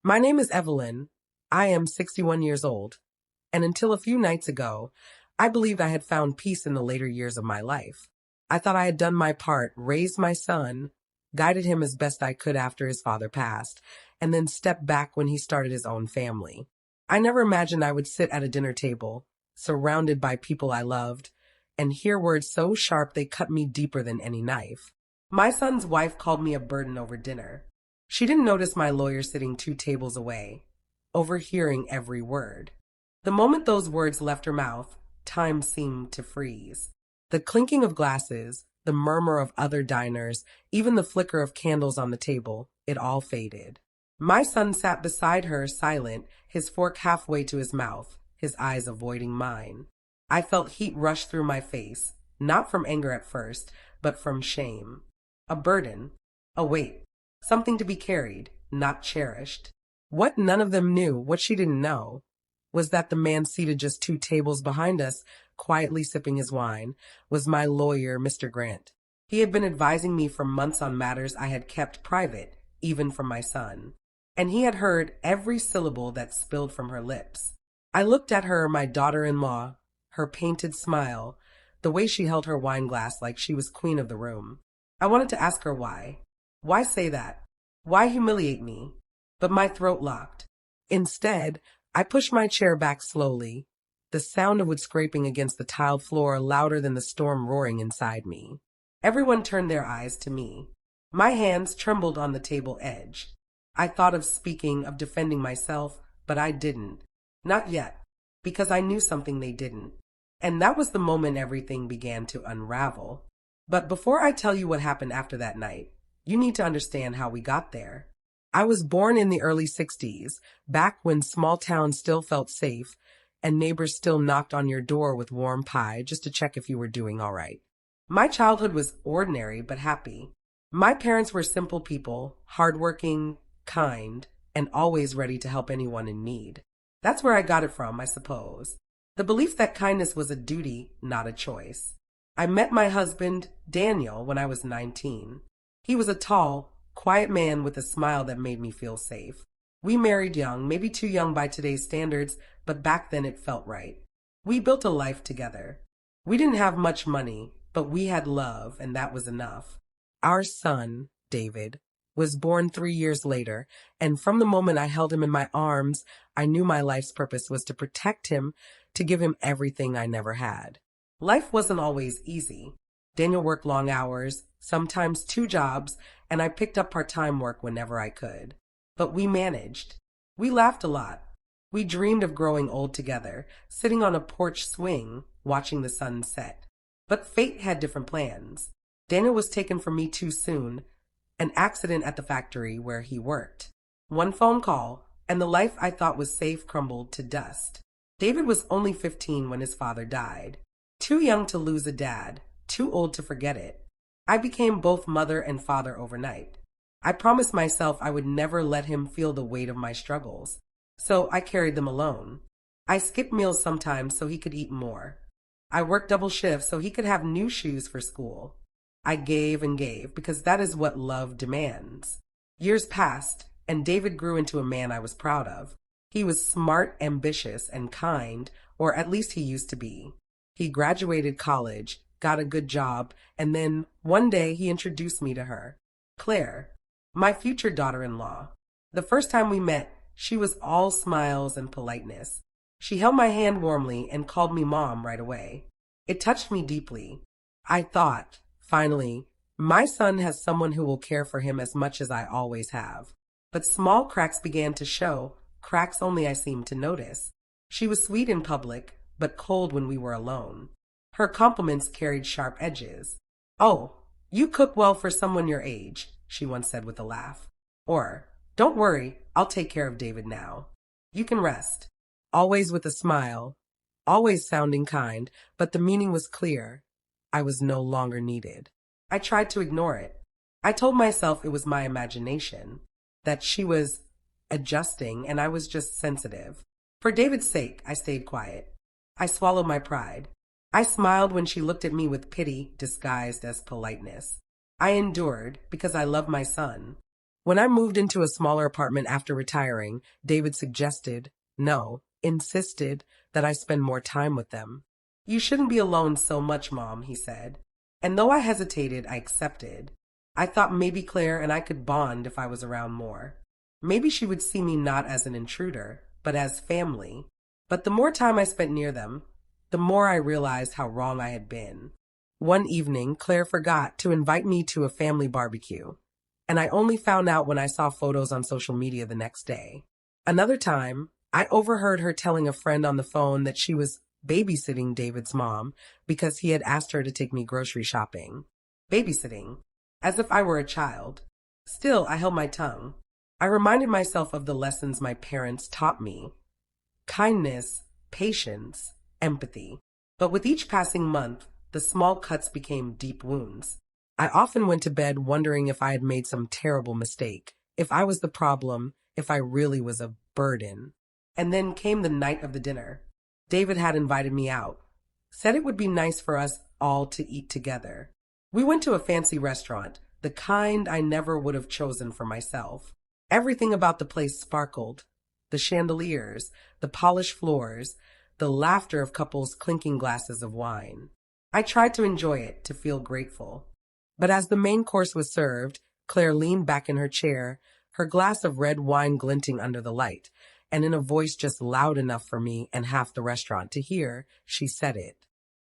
My name is Evelyn. I am 61 years old, and until a few nights ago, I believed I had found peace in the later years of my life. I thought I had done my part, raised my son, guided him as best I could after his father passed, and then stepped back when he started his own family. I never imagined I would sit at a dinner table, surrounded by people I loved, and hear words so sharp they cut me deeper than any knife. My son's wife called me a burden over dinner. She didn't notice my lawyer sitting 2 tables away, overhearing every word. The moment those words left her mouth, time seemed to freeze. The clinking of glasses, the murmur of other diners, even the flicker of candles on the table, it all faded. My son sat beside her, silent, his fork halfway to his mouth, his eyes avoiding mine. I felt heat rush through my face, not from anger at first, but from shame. A burden, a weight, something to be carried, not cherished. What none of them knew, what she didn't know, was that the man seated just 2 tables behind us, quietly sipping his wine, was my lawyer, Mr. Grant. He had been advising me for months on matters I had kept private, even from my son. And he had heard every syllable that spilled from her lips. I looked at her, my daughter-in-law, her painted smile, the way she held her wine glass like she was queen of the room. I wanted to ask her why. Why say that? Why humiliate me? But my throat locked. Instead, I pushed my chair back slowly, the sound of wood scraping against the tiled floor louder than the storm roaring inside me. Everyone turned their eyes to me. My hands trembled on the table edge. I thought of speaking, of defending myself, but I didn't. Not yet, because I knew something they didn't. And that was the moment everything began to unravel. But before I tell you what happened after that night, you need to understand how we got there. I was born in the early 60s, back when small towns still felt safe, and neighbors still knocked on your door with warm pie just to check if you were doing all right. My childhood was ordinary but happy. My parents were simple people, hardworking, kind, and always ready to help anyone in need. That's where I got it from, I suppose. The belief that kindness was a duty, not a choice. I met my husband, Daniel, when I was 19. He was a tall, quiet man with a smile that made me feel safe. We married young, maybe too young by today's standards, but back then it felt right. We built a life together. We didn't have much money, but we had love, and that was enough. Our son, David, was born 3 years later, and from the moment I held him in my arms, I knew my life's purpose was to protect him, to give him everything I never had. Life wasn't always easy. Daniel worked long hours, sometimes 2 jobs, and I picked up part-time work whenever I could. But we managed. We laughed a lot. We dreamed of growing old together, sitting on a porch swing, watching the sun set. But fate had different plans. Daniel was taken from me too soon, an accident at the factory where he worked. One phone call, and the life I thought was safe crumbled to dust. David was only 15 when his father died. Too young to lose a dad, too old to forget it. I became both mother and father overnight. I promised myself I would never let him feel the weight of my struggles, so I carried them alone. I skipped meals sometimes so he could eat more. I worked double shifts so he could have new shoes for school. I gave and gave because that is what love demands. Years passed, and David grew into a man I was proud of. He was smart, ambitious, and kind, or at least he used to be. He graduated college, got a good job, and then one day he introduced me to her. Claire, my future daughter-in-law. The first time we met, she was all smiles and politeness. She held my hand warmly and called me Mom right away. It touched me deeply. I thought, finally, my son has someone who will care for him as much as I always have. But small cracks began to show, cracks only I seemed to notice. She was sweet in public, but cold when we were alone. Her compliments carried sharp edges. "Oh, you cook well for someone your age," she once said with a laugh. Or, "Don't worry, I'll take care of David now. You can rest." Always with a smile, always sounding kind, but the meaning was clear. I was no longer needed. I tried to ignore it. I told myself it was my imagination, that she was adjusting and I was just sensitive. For David's sake, I stayed quiet. I swallowed my pride. I smiled when she looked at me with pity disguised as politeness. I endured because I loved my son. When I moved into a smaller apartment after retiring, David suggested, no, insisted that I spend more time with them. You shouldn't be alone so much, Mom, he said. And though I hesitated, I accepted. I thought maybe Claire and I could bond if I was around more. Maybe she would see me not as an intruder, but as family. But the more time I spent near them, the more I realized how wrong I had been. One evening, Claire forgot to invite me to a family barbecue, and I only found out when I saw photos on social media the next day. Another time, I overheard her telling a friend on the phone that she was babysitting David's mom because he had asked her to take me grocery shopping. Babysitting, as if I were a child. Still, I held my tongue. I reminded myself of the lessons my parents taught me. Kindness, patience, empathy. But with each passing month, the small cuts became deep wounds. I often went to bed wondering if I had made some terrible mistake, if I was the problem, if I really was a burden. And then came the night of the dinner. David had invited me out, said it would be nice for us all to eat together. We went to a fancy restaurant, the kind I never would have chosen for myself. Everything about the place sparkled. The chandeliers, the polished floors, the laughter of couples clinking glasses of wine. I tried to enjoy it, to feel grateful. But as the main course was served, Claire leaned back in her chair, her glass of red wine glinting under the light, and in a voice just loud enough for me and half the restaurant to hear, she said it.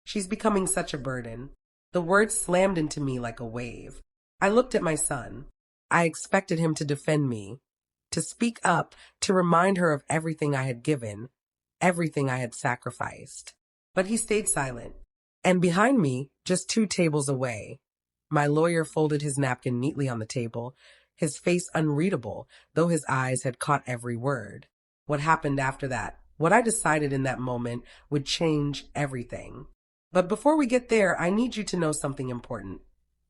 She's becoming such a burden. The words slammed into me like a wave. I looked at my son. I expected him to defend me, to speak up, to remind her of everything I had given, everything I had sacrificed. But he stayed silent. And behind me, just 2 tables away, my lawyer folded his napkin neatly on the table, his face unreadable, though his eyes had caught every word. What happened after that, what I decided in that moment, would change everything. But before we get there, I need you to know something important.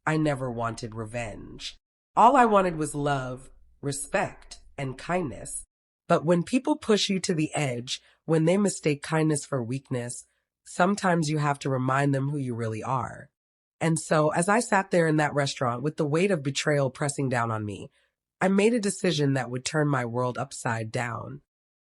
I never wanted revenge. All I wanted was love, respect, and kindness. But when people push you to the edge, when they mistake kindness for weakness, sometimes you have to remind them who you really are. And so, as I sat there in that restaurant with the weight of betrayal pressing down on me, I made a decision that would turn my world upside down.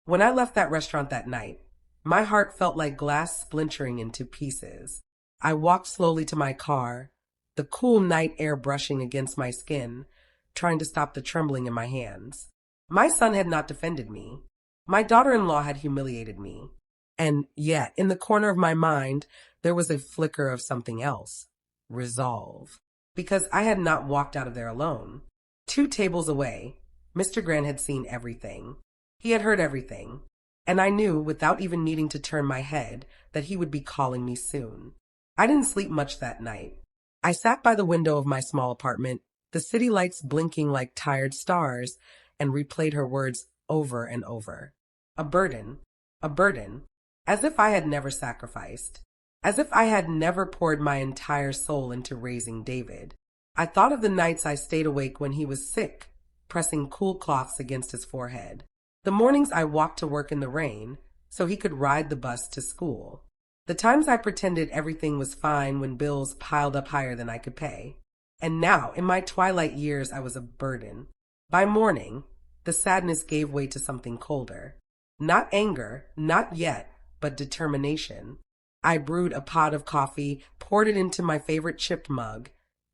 When I left that restaurant that night, my heart felt like glass splintering into pieces. I walked slowly to my car, the cool night air brushing against my skin, trying to stop the trembling in my hands. My son had not defended me. My daughter-in-law had humiliated me. And yet, in the corner of my mind, there was a flicker of something else. Resolve. Because I had not walked out of there alone. 2 tables away, Mr. Grant had seen everything. He had heard everything. And I knew, without even needing to turn my head, that he would be calling me soon. I didn't sleep much that night. I sat by the window of my small apartment, the city lights blinking like tired stars, and replayed her words over and over. A burden. A burden. As if I had never sacrificed. As if I had never poured my entire soul into raising David. I thought of the nights I stayed awake when he was sick, pressing cool cloths against his forehead. The mornings I walked to work in the rain, so he could ride the bus to school. The times I pretended everything was fine when bills piled up higher than I could pay. And now, in my twilight years, I was a burden. By morning, the sadness gave way to something colder. Not anger, not yet, but determination. I brewed a pot of coffee, poured it into my favorite chipped mug,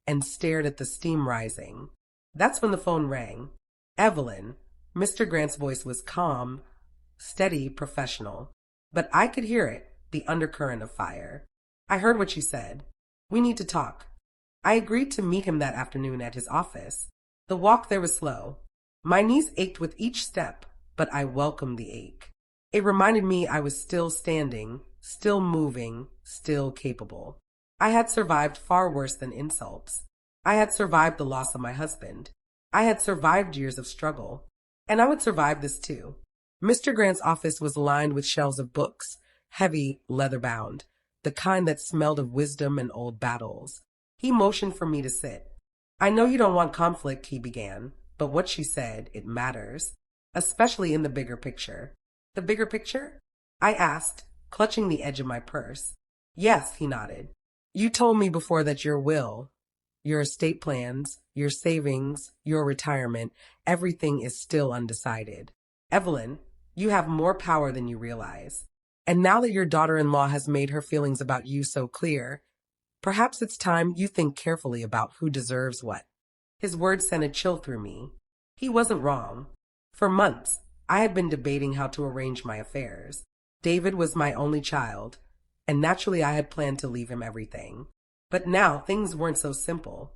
and stared at the steam rising. That's when the phone rang. Evelyn. Mr. Grant's voice was calm, steady, professional. But I could hear it, the undercurrent of fire. I heard what she said. We need to talk. I agreed to meet him that afternoon at his office. The walk there was slow. My knees ached with each step, but I welcomed the ache. It reminded me I was still standing, still moving, still capable. I had survived far worse than insults. I had survived the loss of my husband. I had survived years of struggle. And I would survive this too. Mr. Grant's office was lined with shelves of books, heavy, leather-bound, the kind that smelled of wisdom and old battles. He motioned for me to sit. I know you don't want conflict, he began, but what she said, it matters, especially in the bigger picture. The bigger picture? I asked, clutching the edge of my purse. Yes, he nodded. You told me before that your will, Your estate plans, your savings, your retirement, everything is still undecided. Evelyn, you have more power than you realize. And now that your daughter-in-law has made her feelings about you so clear, perhaps it's time you think carefully about who deserves what. His words sent a chill through me. He wasn't wrong. For months, I had been debating how to arrange my affairs. David was my only child, and naturally I had planned to leave him everything. But now things weren't so simple.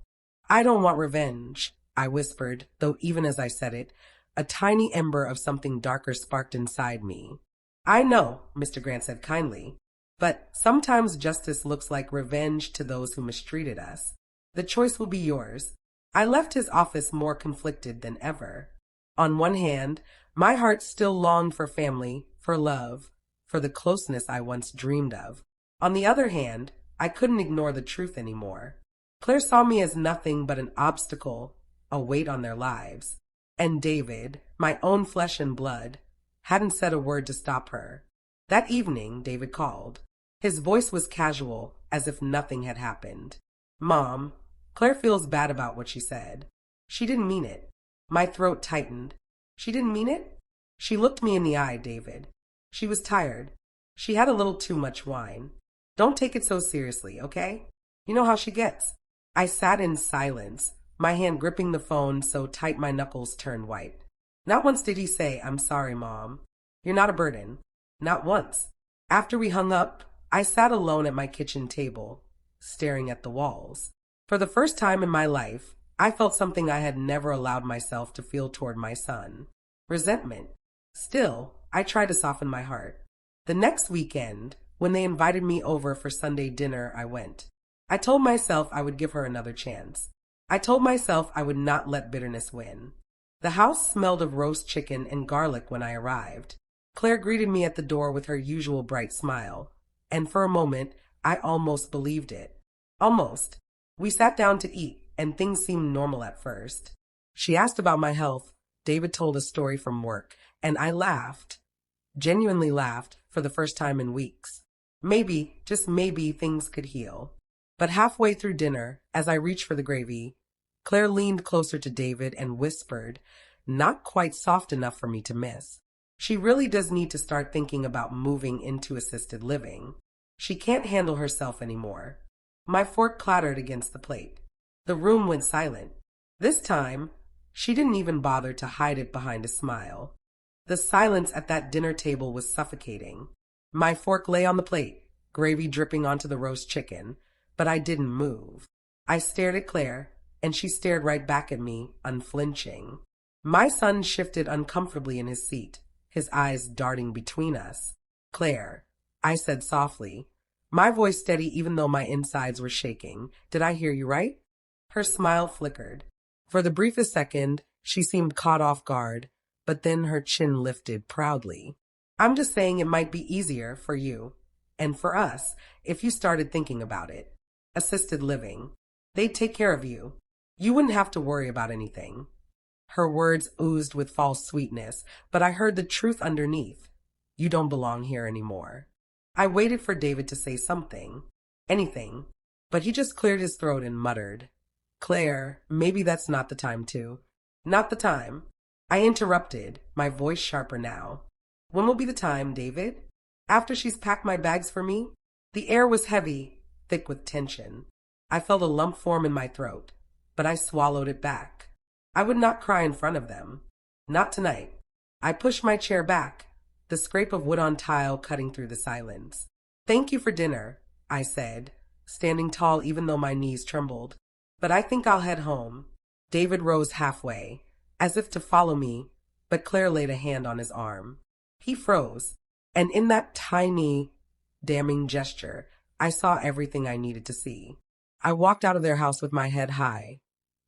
I don't want revenge, I whispered, though even as I said it, a tiny ember of something darker sparked inside me. I know, Mr. Grant said kindly, but sometimes justice looks like revenge to those who mistreated us. The choice will be yours. I left his office more conflicted than ever. On one hand, my heart still longed for family, for love, for the closeness I once dreamed of. On the other hand, I couldn't ignore the truth anymore. Claire saw me as nothing but an obstacle, a weight on their lives. And David, my own flesh and blood, hadn't said a word to stop her. That evening, David called. His voice was casual, as if nothing had happened. Mom, Claire feels bad about what she said. She didn't mean it. My throat tightened. She didn't mean it? She looked me in the eye, David. She was tired. She had a little too much wine. Don't take it so seriously, okay? You know how she gets. I sat in silence, my hand gripping the phone so tight my knuckles turned white. Not once did he say, I'm sorry, Mom. You're not a burden. Not once. After we hung up, I sat alone at my kitchen table, staring at the walls. For the first time in my life, I felt something I had never allowed myself to feel toward my son. Resentment. Still, I tried to soften my heart. The next weekend, when they invited me over for Sunday dinner, I went. I told myself I would give her another chance. I told myself I would not let bitterness win. The house smelled of roast chicken and garlic when I arrived. Claire greeted me at the door with her usual bright smile, and for a moment, I almost believed it. Almost. We sat down to eat, and things seemed normal at first. She asked about my health. David told a story from work, and I laughed. Genuinely laughed for the first time in weeks. Maybe, just maybe, things could heal. But halfway through dinner, as I reached for the gravy, Claire leaned closer to David and whispered, not quite soft enough for me to miss. She really does need to start thinking about moving into assisted living. She can't handle herself anymore. My fork clattered against the plate. The room went silent. This time, she didn't even bother to hide it behind a smile. The silence at that dinner table was suffocating. My fork lay on the plate, gravy dripping onto the roast chicken, but I didn't move. I stared at Claire, and she stared right back at me, unflinching. My son shifted uncomfortably in his seat, his eyes darting between us. Claire, I said softly, my voice steady even though my insides were shaking. Did I hear you right? Her smile flickered. For the briefest second, she seemed caught off guard, but then her chin lifted proudly. I'm just saying it might be easier for you, and for us, if you started thinking about it. Assisted living. They'd take care of you. You wouldn't have to worry about anything. Her words oozed with false sweetness, but I heard the truth underneath. You don't belong here anymore. I waited for David to say something. Anything. But he just cleared his throat and muttered, Claire, maybe that's not the time to. Not the time. I interrupted, my voice sharper now. When will be the time, David? After she's packed my bags for me? The air was heavy, thick with tension. I felt a lump form in my throat, but I swallowed it back. I would not cry in front of them. Not tonight. I pushed my chair back, the scrape of wood on tile cutting through the silence. Thank you for dinner, I said, standing tall even though my knees trembled. But I think I'll head home. David rose halfway, as if to follow me, but Claire laid a hand on his arm. He froze, and in that tiny, damning gesture, I saw everything I needed to see. I walked out of their house with my head high,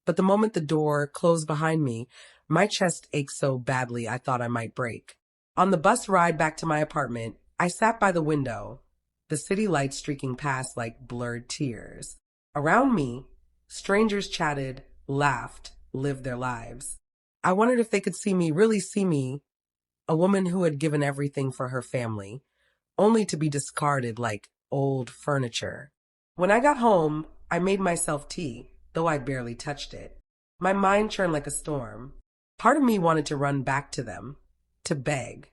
but the moment the door closed behind me, my chest ached so badly I thought I might break. On the bus ride back to my apartment, I sat by the window, the city lights streaking past like blurred tears. Around me, strangers chatted, laughed, lived their lives. I wondered if they could see me, really see me, a woman who had given everything for her family, only to be discarded like old furniture. When I got home, I made myself tea, though I barely touched it. My mind churned like a storm. Part of me wanted to run back to them, to beg,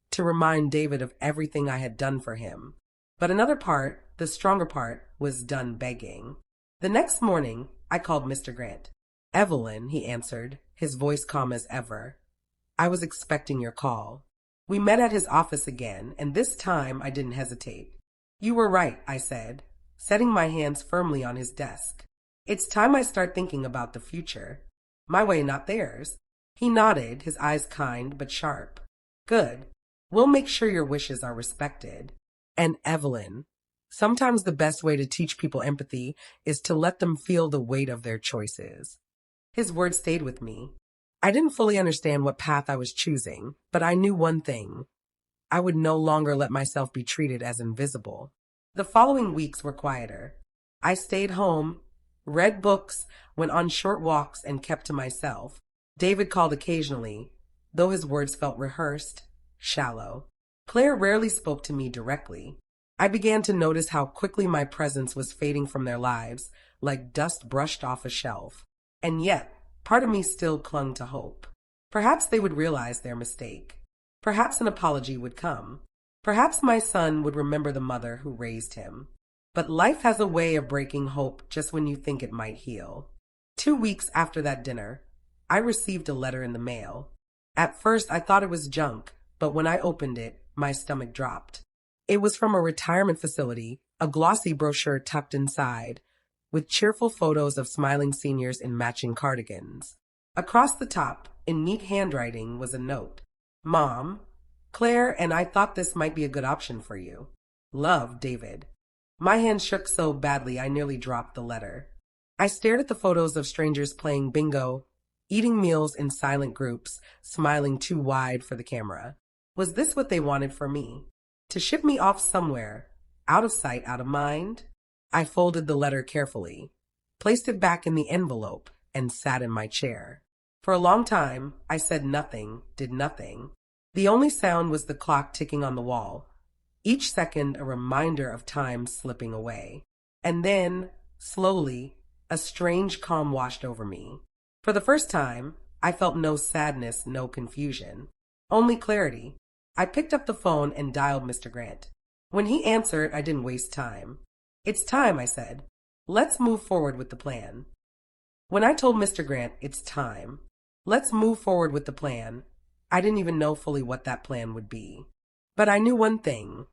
to remind David of everything I had done for him. But another part, the stronger part, was done begging. The next morning, I called Mr. Grant. "Evelyn," he answered, his voice calm as ever. "I was expecting your call." We met at his office again, and this time I didn't hesitate. "You were right," I said, setting my hands firmly on his desk. "It's time I start thinking about the future. My way, not theirs." He nodded, his eyes kind but sharp. "Good. We'll make sure your wishes are respected." And Evelyn, sometimes the best way to teach people empathy is to let them feel the weight of their choices. His words stayed with me. I didn't fully understand what path I was choosing, but I knew one thing. I would no longer let myself be treated as invisible. The following weeks were quieter. I stayed home, read books, went on short walks, and kept to myself. David called occasionally, though his words felt rehearsed, shallow. Claire rarely spoke to me directly. I began to notice how quickly my presence was fading from their lives, like dust brushed off a shelf. And yet, part of me still clung to hope. Perhaps they would realize their mistake. Perhaps an apology would come. Perhaps my son would remember the mother who raised him. But life has a way of breaking hope just when you think it might heal. 2 weeks after that dinner, I received a letter in the mail. At first, I thought it was junk, but when I opened it, my stomach dropped. It was from a retirement facility, a glossy brochure tucked inside, with cheerful photos of smiling seniors in matching cardigans. Across the top, in neat handwriting, was a note. "Mom, Claire and I thought this might be a good option for you. Love, David." My hand shook so badly I nearly dropped the letter. I stared at the photos of strangers playing bingo, eating meals in silent groups, smiling too wide for the camera. Was this what they wanted for me? To ship me off somewhere, out of sight, out of mind? I folded the letter carefully, placed it back in the envelope, and sat in my chair. For a long time, I said nothing, did nothing. The only sound was the clock ticking on the wall, each second a reminder of time slipping away. And then, slowly, a strange calm washed over me. For the first time, I felt no sadness, no confusion, only clarity. I picked up the phone and dialed Mr. Grant. When he answered, I didn't waste time. "It's time," I said. "Let's move forward with the plan." When I told Mr. Grant, "It's time. Let's move forward with the plan," I didn't even know fully what that plan would be. But I knew one thing.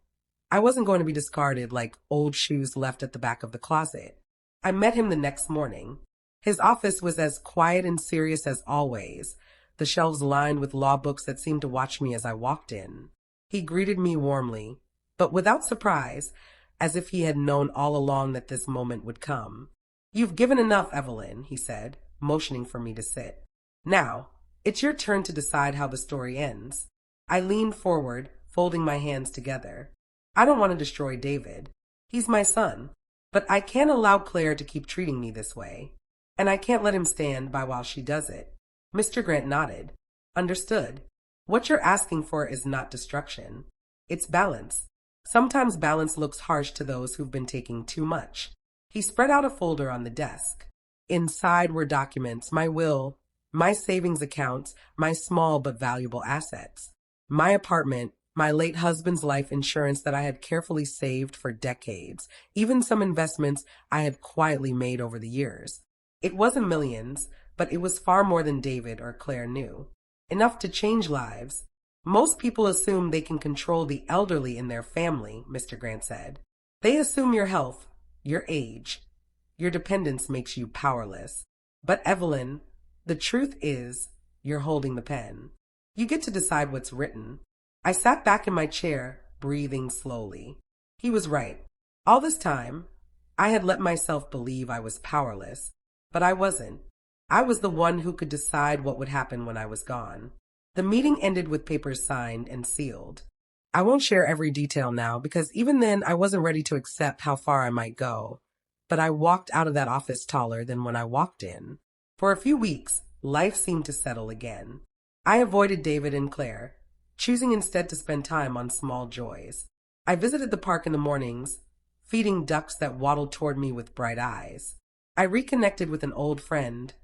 I wasn't going to be discarded like old shoes left at the back of the closet. I met him the next morning. His office was as quiet and serious as always, the shelves lined with law books that seemed to watch me as I walked in. He greeted me warmly, but without surprise, as if he had known all along that this moment would come. "You've given enough, Evelyn," he said, motioning for me to sit. "Now, it's your turn to decide how the story ends." I leaned forward, folding my hands together. I don't want to destroy David. He's my son. But I can't allow Claire to keep treating me this way. And I can't let him stand by while she does it. Mr. Grant nodded. "Understood. What you're asking for is not destruction. It's balance. Sometimes balance looks harsh to those who've been taking too much." He spread out a folder on the desk. Inside were documents, my will, my savings accounts, my small but valuable assets, my apartment, my late husband's life insurance that I had carefully saved for decades, even some investments I had quietly made over the years. It wasn't millions, but it was far more than David or Claire knew. Enough to change lives. "Most people assume they can control the elderly in their family," Mr. Grant said. "They assume your health, your age. Your dependence makes you powerless. But Evelyn, the truth is, you're holding the pen. You get to decide what's written." I sat back in my chair, breathing slowly. He was right. All this time, I had let myself believe I was powerless, but I wasn't. I was the one who could decide what would happen when I was gone. The meeting ended with papers signed and sealed. I won't share every detail now because even then I wasn't ready to accept how far I might go. But I walked out of that office taller than when I walked in. For a few weeks, life seemed to settle again. I avoided David and Claire, choosing instead to spend time on small joys. I visited the park in the mornings, feeding ducks that waddled toward me with bright eyes. I reconnected with an old friend,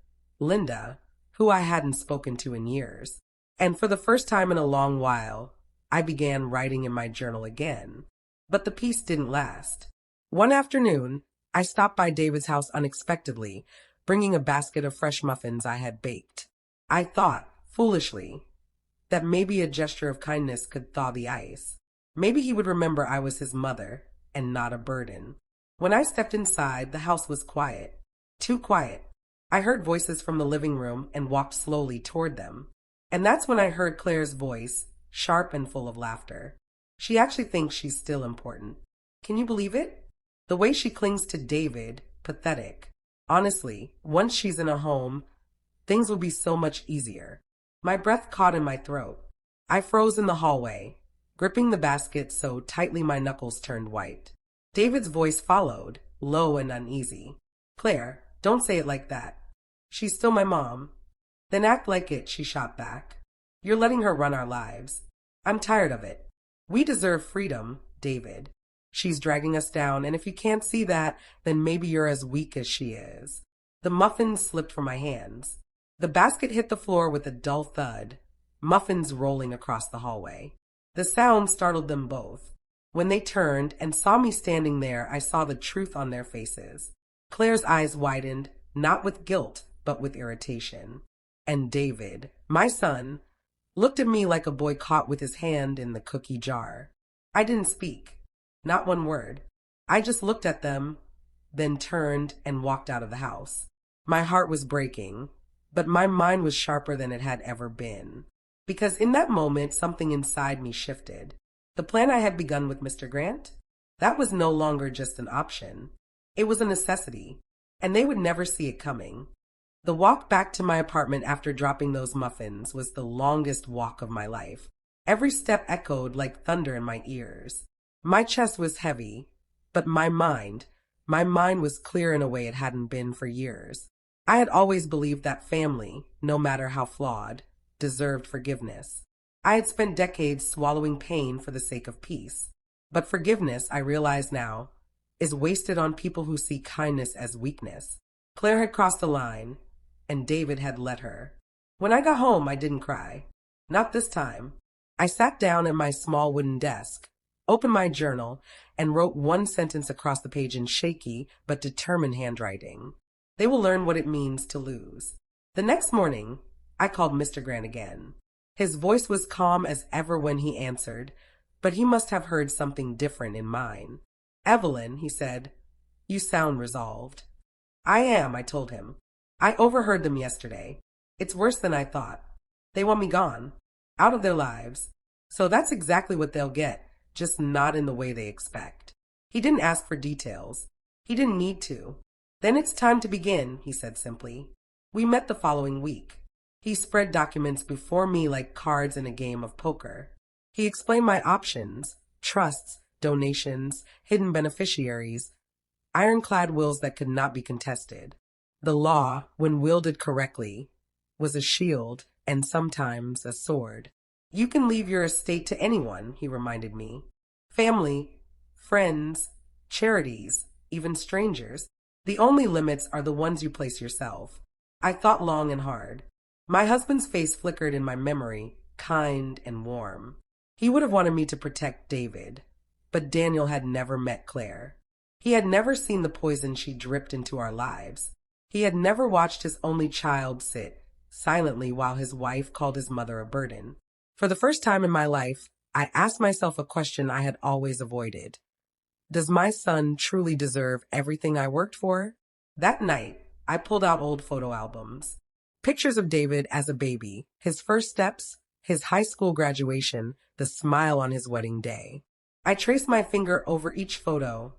Linda, who I hadn't spoken to in years. And for the first time in a long while, I began writing in my journal again. But the peace didn't last. One afternoon, I stopped by David's house unexpectedly, bringing a basket of fresh muffins I had baked. I thought, foolishly, that maybe a gesture of kindness could thaw the ice. Maybe he would remember I was his mother and not a burden. When I stepped inside, the house was quiet. Too quiet. I heard voices from the living room and walked slowly toward them. And that's when I heard Claire's voice, sharp and full of laughter. She actually thinks she's still important. Can you believe it? The way she clings to David, pathetic. Honestly, once she's in a home, things will be so much easier. My breath caught in my throat. I froze in the hallway, gripping the basket so tightly my knuckles turned white. David's voice followed, low and uneasy. Claire, don't say it like that. She's still my mom. Then act like it, she shot back. You're letting her run our lives. I'm tired of it. We deserve freedom, David. She's dragging us down, and if you can't see that, then maybe you're as weak as she is. The muffins slipped from my hands. The basket hit the floor with a dull thud, muffins rolling across the hallway. The sound startled them both. When they turned and saw me standing there, I saw the truth on their faces. Claire's eyes widened, not with guilt, but with irritation. And David, my son, looked at me like a boy caught with his hand in the cookie jar. I didn't speak, not one word. I just looked at them, then turned and walked out of the house. My heart was breaking, but my mind was sharper than it had ever been. Because in that moment, something inside me shifted. The plan I had begun with Mr. Grant, that was no longer just an option. It was a necessity, and they would never see it coming. The walk back to my apartment after dropping those muffins was the longest walk of my life. Every step echoed like thunder in my ears. My chest was heavy, but my mind was clear in a way it hadn't been for years. I had always believed that family, no matter how flawed, deserved forgiveness. I had spent decades swallowing pain for the sake of peace. But forgiveness, I realize now, is wasted on people who see kindness as weakness. Claire had crossed the line, and David had let her. When I got home, I didn't cry. Not this time. I sat down at my small wooden desk, opened my journal, and wrote one sentence across the page in shaky but determined handwriting. They will learn what it means to lose. The next morning, I called Mr. Grant again. His voice was calm as ever when he answered, but he must have heard something different in mine. Evelyn, he said, you sound resolved. I am, I told him. I overheard them yesterday. It's worse than I thought. They want me gone, out of their lives. So that's exactly what they'll get, just not in the way they expect. He didn't ask for details. He didn't need to. Then it's time to begin, he said simply. We met the following week. He spread documents before me like cards in a game of poker. He explained my options, trusts, donations, hidden beneficiaries, ironclad wills that could not be contested. The law, when wielded correctly, was a shield and sometimes a sword. You can leave your estate to anyone, he reminded me. Family, friends, charities, even strangers. The only limits are the ones you place yourself. I thought long and hard. My husband's face flickered in my memory, kind and warm. He would have wanted me to protect David, but Daniel had never met Claire. He had never seen the poison she dripped into our lives. He had never watched his only child sit silently while his wife called his mother a burden. For the first time in my life, I asked myself a question I had always avoided. Does my son truly deserve everything I worked for? That night, I pulled out old photo albums. Pictures of David as a baby, his first steps, his high school graduation, the smile on his wedding day. I traced my finger over each photo,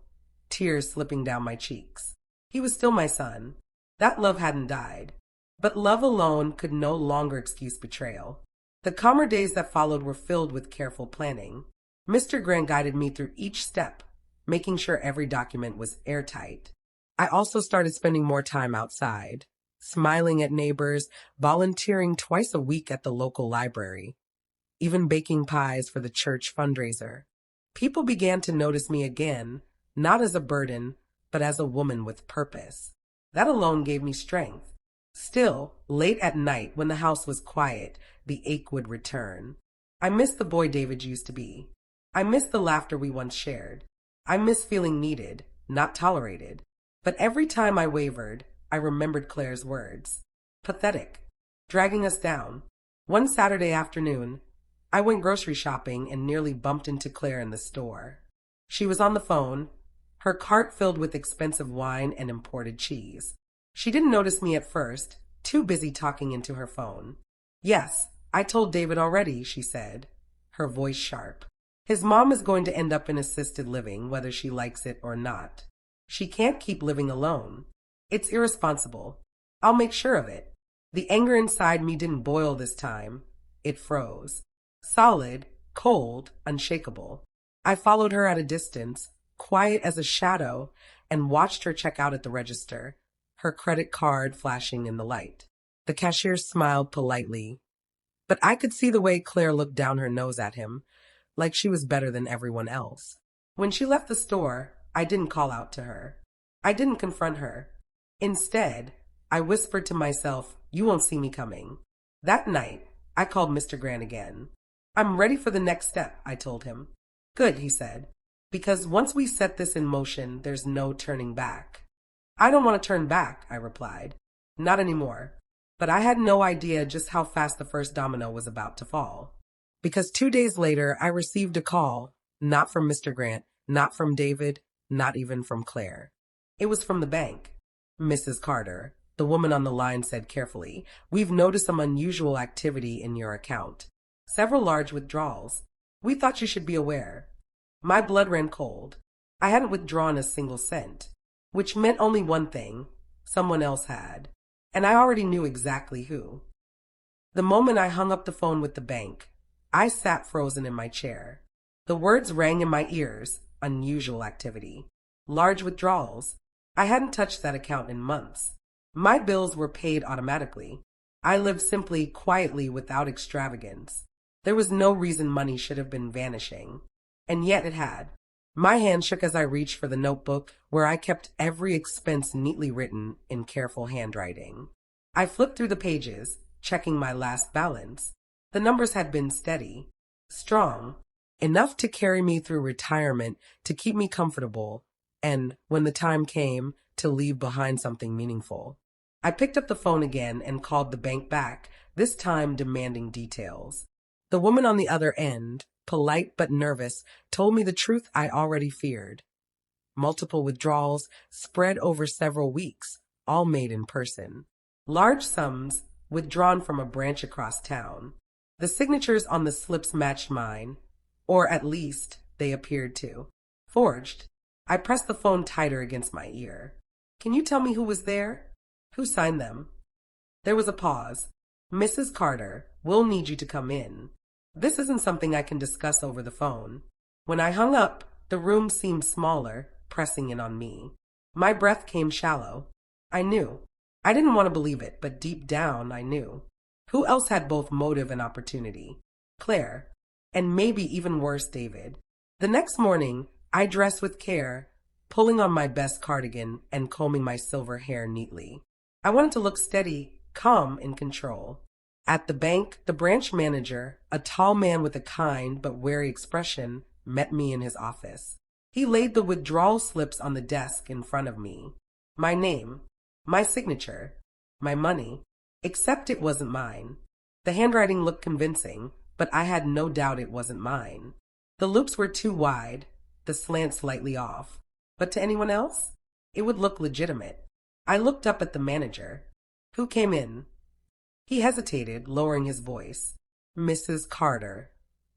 tears slipping down my cheeks. He was still my son. That love hadn't died. But love alone could no longer excuse betrayal. The calmer days that followed were filled with careful planning. Mr. Grant guided me through each step, making sure every document was airtight. I also started spending more time outside, smiling at neighbors, volunteering twice a week at the local library, even baking pies for the church fundraiser. People began to notice me again, not as a burden, but as a woman with purpose. That alone gave me strength. Still, late at night, when the house was quiet, the ache would return. I missed the boy David used to be. I missed the laughter we once shared. I missed feeling needed, not tolerated. But every time I wavered, I remembered Claire's words. Pathetic. Dragging us down. One Saturday afternoon, I went grocery shopping and nearly bumped into Claire in the store. She was on the phone, her cart filled with expensive wine and imported cheese. She didn't notice me at first, too busy talking into her phone. Yes, I told David already, she said, her voice sharp. His mom is going to end up in assisted living, whether she likes it or not. She can't keep living alone. It's irresponsible. I'll make sure of it. The anger inside me didn't boil this time. It froze. Solid, cold, unshakable. I followed her at a distance, quiet as a shadow, and watched her check out at the register, her credit card flashing in the light. The cashier smiled politely, but I could see the way Claire looked down her nose at him, like she was better than everyone else. When she left the store, I didn't call out to her. I didn't confront her. Instead, I whispered to myself, "You won't see me coming." That night, I called Mr. Grant again. "I'm ready for the next step," I told him. "Good," he said, "because once we set this in motion, there's no turning back." "I don't want to turn back," I replied. "Not anymore." But I had no idea just how fast the first domino was about to fall. Because 2 days later, I received a call, not from Mr. Grant, not from David, not even from Claire. It was from the bank. "Mrs. Carter," the woman on the line said carefully, "we've noticed some unusual activity in your account. Several large withdrawals. We thought you should be aware." My blood ran cold. I hadn't withdrawn a single cent, which meant only one thing: someone else had. And I already knew exactly who. The moment I hung up the phone with the bank, I sat frozen in my chair. The words rang in my ears: unusual activity. Large withdrawals. I hadn't touched that account in months. My bills were paid automatically. I lived simply, quietly, without extravagance. There was no reason money should have been vanishing. And yet it had. My hand shook as I reached for the notebook where I kept every expense neatly written in careful handwriting. I flipped through the pages, checking my last balance. The numbers had been steady, strong, enough to carry me through retirement, to keep me comfortable, and, when the time came, to leave behind something meaningful. I picked up the phone again and called the bank back, this time demanding details. The woman on the other end, polite but nervous, told me the truth I already feared. Multiple withdrawals spread over several weeks, all made in person. Large sums withdrawn from a branch across town. The signatures on the slips matched mine, or at least they appeared to. Forged. I pressed the phone tighter against my ear. "Can you tell me who was there? Who signed them?" There was a pause. "Mrs. Carter, we'll need you to come in. This isn't something I can discuss over the phone." When I hung up, the room seemed smaller, pressing in on me. My breath came shallow. I knew. I didn't want to believe it, but deep down I knew. Who else had both motive and opportunity? Claire. And maybe even worse, David. The next morning, I dressed with care, pulling on my best cardigan and combing my silver hair neatly. I wanted to look steady, calm, in control. At the bank, the branch manager, a tall man with a kind but wary expression, met me in his office. He laid the withdrawal slips on the desk in front of me. My name, my signature, my money, except it wasn't mine. The handwriting looked convincing, but I had no doubt it wasn't mine. The loops were too wide, the slant slightly off. But to anyone else, it would look legitimate. I looked up at the manager. "Who came in?" He hesitated, lowering his voice. "Mrs. Carter.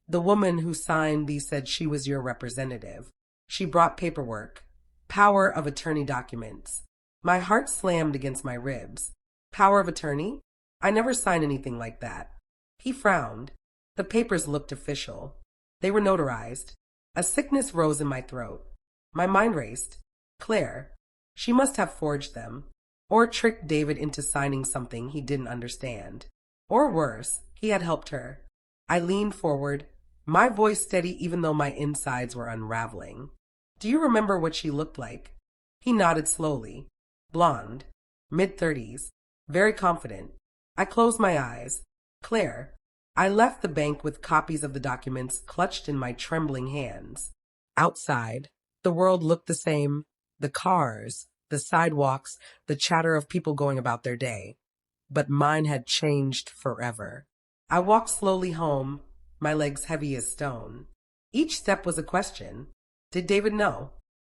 The woman who signed these said she was your representative. She brought paperwork. Power of attorney documents." My heart slammed against my ribs. Power of attorney? I never signed anything like that. He frowned. The papers looked official. They were notarized. A sickness rose in my throat. My mind raced. Claire. She must have forged them. Or tricked David into signing something he didn't understand. Or worse, he had helped her. I leaned forward, my voice steady even though my insides were unraveling. "Do you remember what she looked like?" He nodded slowly. "Blonde. mid-30s, very confident. I closed my eyes. Claire. I left the bank with copies of the documents clutched in my trembling hands. Outside, the world looked the same. The cars, the sidewalks, the chatter of people going about their day. But mine had changed forever. I walked slowly home, my legs heavy as stone. Each step was a question. Did David know?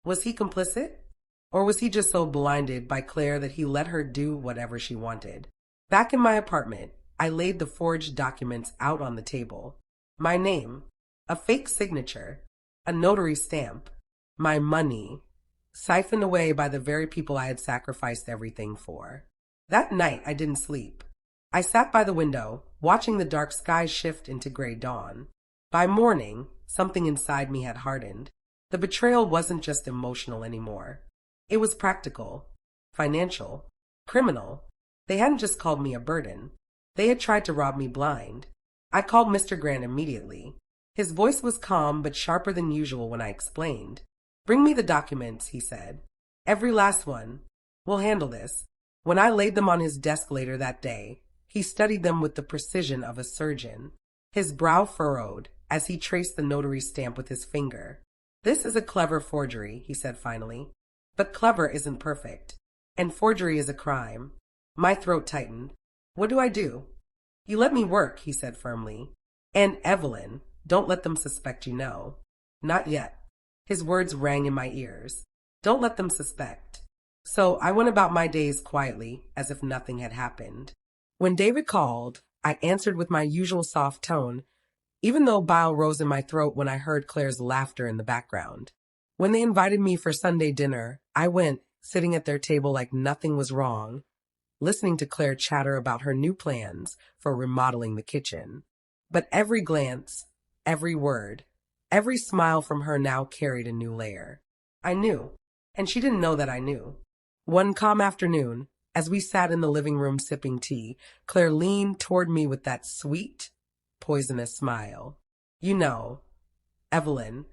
Was he complicit? Or was he just so blinded by Claire that he let her do whatever she wanted? Back in my apartment, I laid the forged documents out on the table. My name, a fake signature, a notary stamp, my money, siphoned away by the very people I had sacrificed everything for. That night, I didn't sleep. I sat by the window, watching the dark sky shift into gray dawn. By morning, something inside me had hardened. The betrayal wasn't just emotional anymore. It was practical, financial, criminal. They hadn't just called me a burden. They had tried to rob me blind. I called Mr. Grant immediately. His voice was calm but sharper than usual when I explained. "Bring me the documents," he said. "Every last one. We'll handle this." When I laid them on his desk later that day, he studied them with the precision of a surgeon. His brow furrowed as he traced the notary stamp with his finger. "This is a clever forgery," he said finally. "But clever isn't perfect. And forgery is a crime." My throat tightened. "What do I do?" "You let me work," he said firmly. "And Evelyn, don't let them suspect you know." "Not yet." His words rang in my ears. "Don't let them suspect." So I went about my days quietly, as if nothing had happened. When David called, I answered with my usual soft tone, even though bile rose in my throat when I heard Claire's laughter in the background. When they invited me for Sunday dinner, I went, sitting at their table like nothing was wrong, listening to Claire chatter about her new plans for remodeling the kitchen. But every glance, every word, every smile from her now carried a new layer. I knew, and she didn't know that I knew. One calm afternoon, as we sat in the living room sipping tea, Claire leaned toward me with that sweet, poisonous smile. "You know, Evelyn,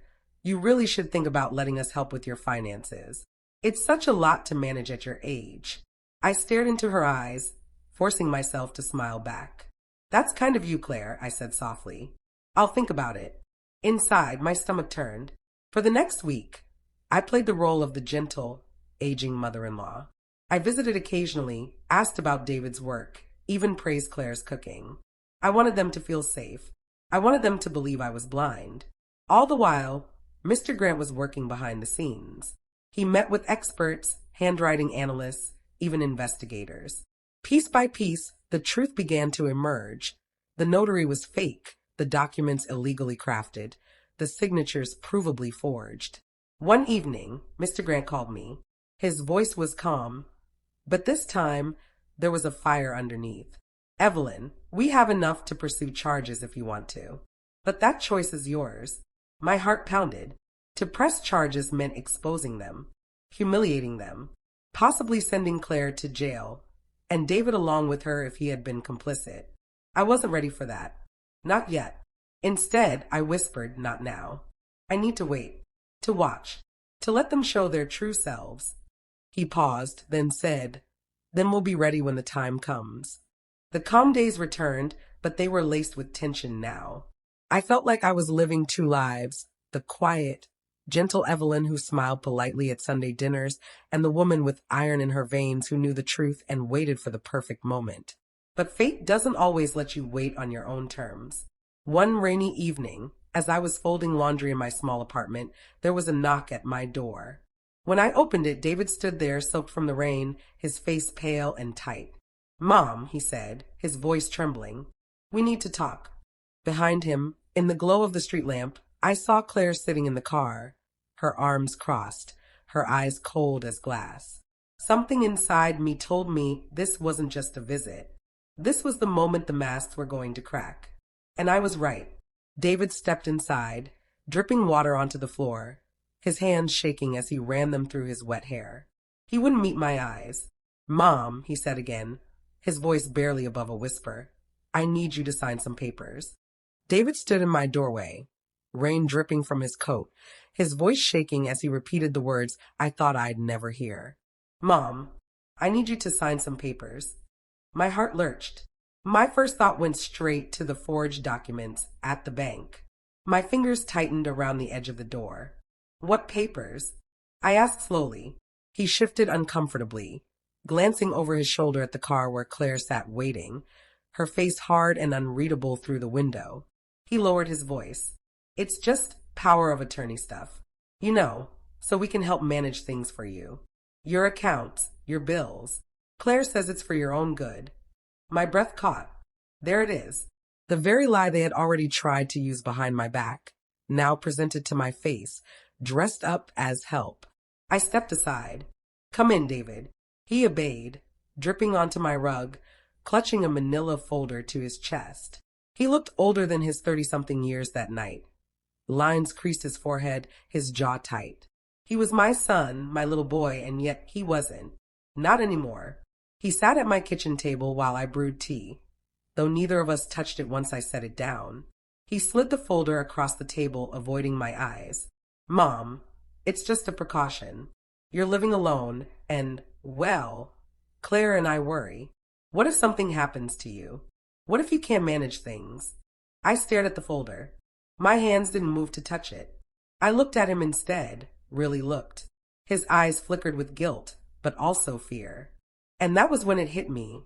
you really should think about letting us help with your finances. It's such a lot to manage at your age." I stared into her eyes, forcing myself to smile back. "That's kind of you, Claire," I said softly. "I'll think about it." Inside, my stomach turned. For the next week, I played the role of the gentle, aging mother-in-law. I visited occasionally, asked about David's work, even praised Claire's cooking. I wanted them to feel safe. I wanted them to believe I was blind. All the while, Mr. Grant was working behind the scenes. He met with experts, handwriting analysts, even investigators. Piece by piece, the truth began to emerge. The notary was fake, the documents illegally crafted, the signatures provably forged. One evening, Mr. Grant called me. His voice was calm, but this time there was a fire underneath. "Evelyn, we have enough to pursue charges if you want to. But that choice is yours." My heart pounded. To press charges meant exposing them, humiliating them, possibly sending Claire to jail, and David along with her if he had been complicit. I wasn't ready for that. Not yet. Instead, I whispered, "Not now. I need to wait, to watch, to let them show their true selves." He paused, then said, "Then we'll be ready when the time comes." The calm days returned, but they were laced with tension now. I felt like I was living two lives, the quiet, gentle Evelyn who smiled politely at Sunday dinners, and the woman with iron in her veins who knew the truth and waited for the perfect moment. But fate doesn't always let you wait on your own terms. One rainy evening, as I was folding laundry in my small apartment, there was a knock at my door. When I opened it, David stood there, soaked from the rain, his face pale and tight. "Mom," he said, his voice trembling, "we need to talk." Behind him, in the glow of the street lamp, I saw Claire sitting in the car, her arms crossed, her eyes cold as glass. Something inside me told me this wasn't just a visit. This was the moment the masks were going to crack. And I was right. David stepped inside, dripping water onto the floor, his hands shaking as he ran them through his wet hair. He wouldn't meet my eyes. "Mom," he said again, his voice barely above a whisper, "I need you to sign some papers." David stood in my doorway, rain dripping from his coat, his voice shaking as he repeated the words I thought I'd never hear. "Mom, I need you to sign some papers. My heart lurched. My first thought went straight to the forged documents at the bank. My fingers tightened around the edge of the door. What papers? I asked slowly. He shifted uncomfortably, glancing over his shoulder at the car where Claire sat waiting, her face hard and unreadable through the window. He lowered his voice. It's just power of attorney stuff. You know, so we can help manage things for you. Your accounts, your bills. Claire says it's for your own good. My breath caught. There it is. The very lie they had already tried to use behind my back, now presented to my face, dressed up as help. I stepped aside. Come in, David. He obeyed, dripping onto my rug, clutching a manila folder to his chest. He looked older than his 30-something years that night. Lines creased his forehead, his jaw tight. He was my son, my little boy, and yet he wasn't. Not anymore. He sat at my kitchen table while I brewed tea, though neither of us touched it once I set it down. He slid the folder across the table, avoiding my eyes. Mom, it's just a precaution. You're living alone, and, well, Claire and I worry. What if something happens to you? What if you can't manage things? I stared at the folder. My hands didn't move to touch it. I looked at him instead, really looked. His eyes flickered with guilt, but also fear. And that was when it hit me.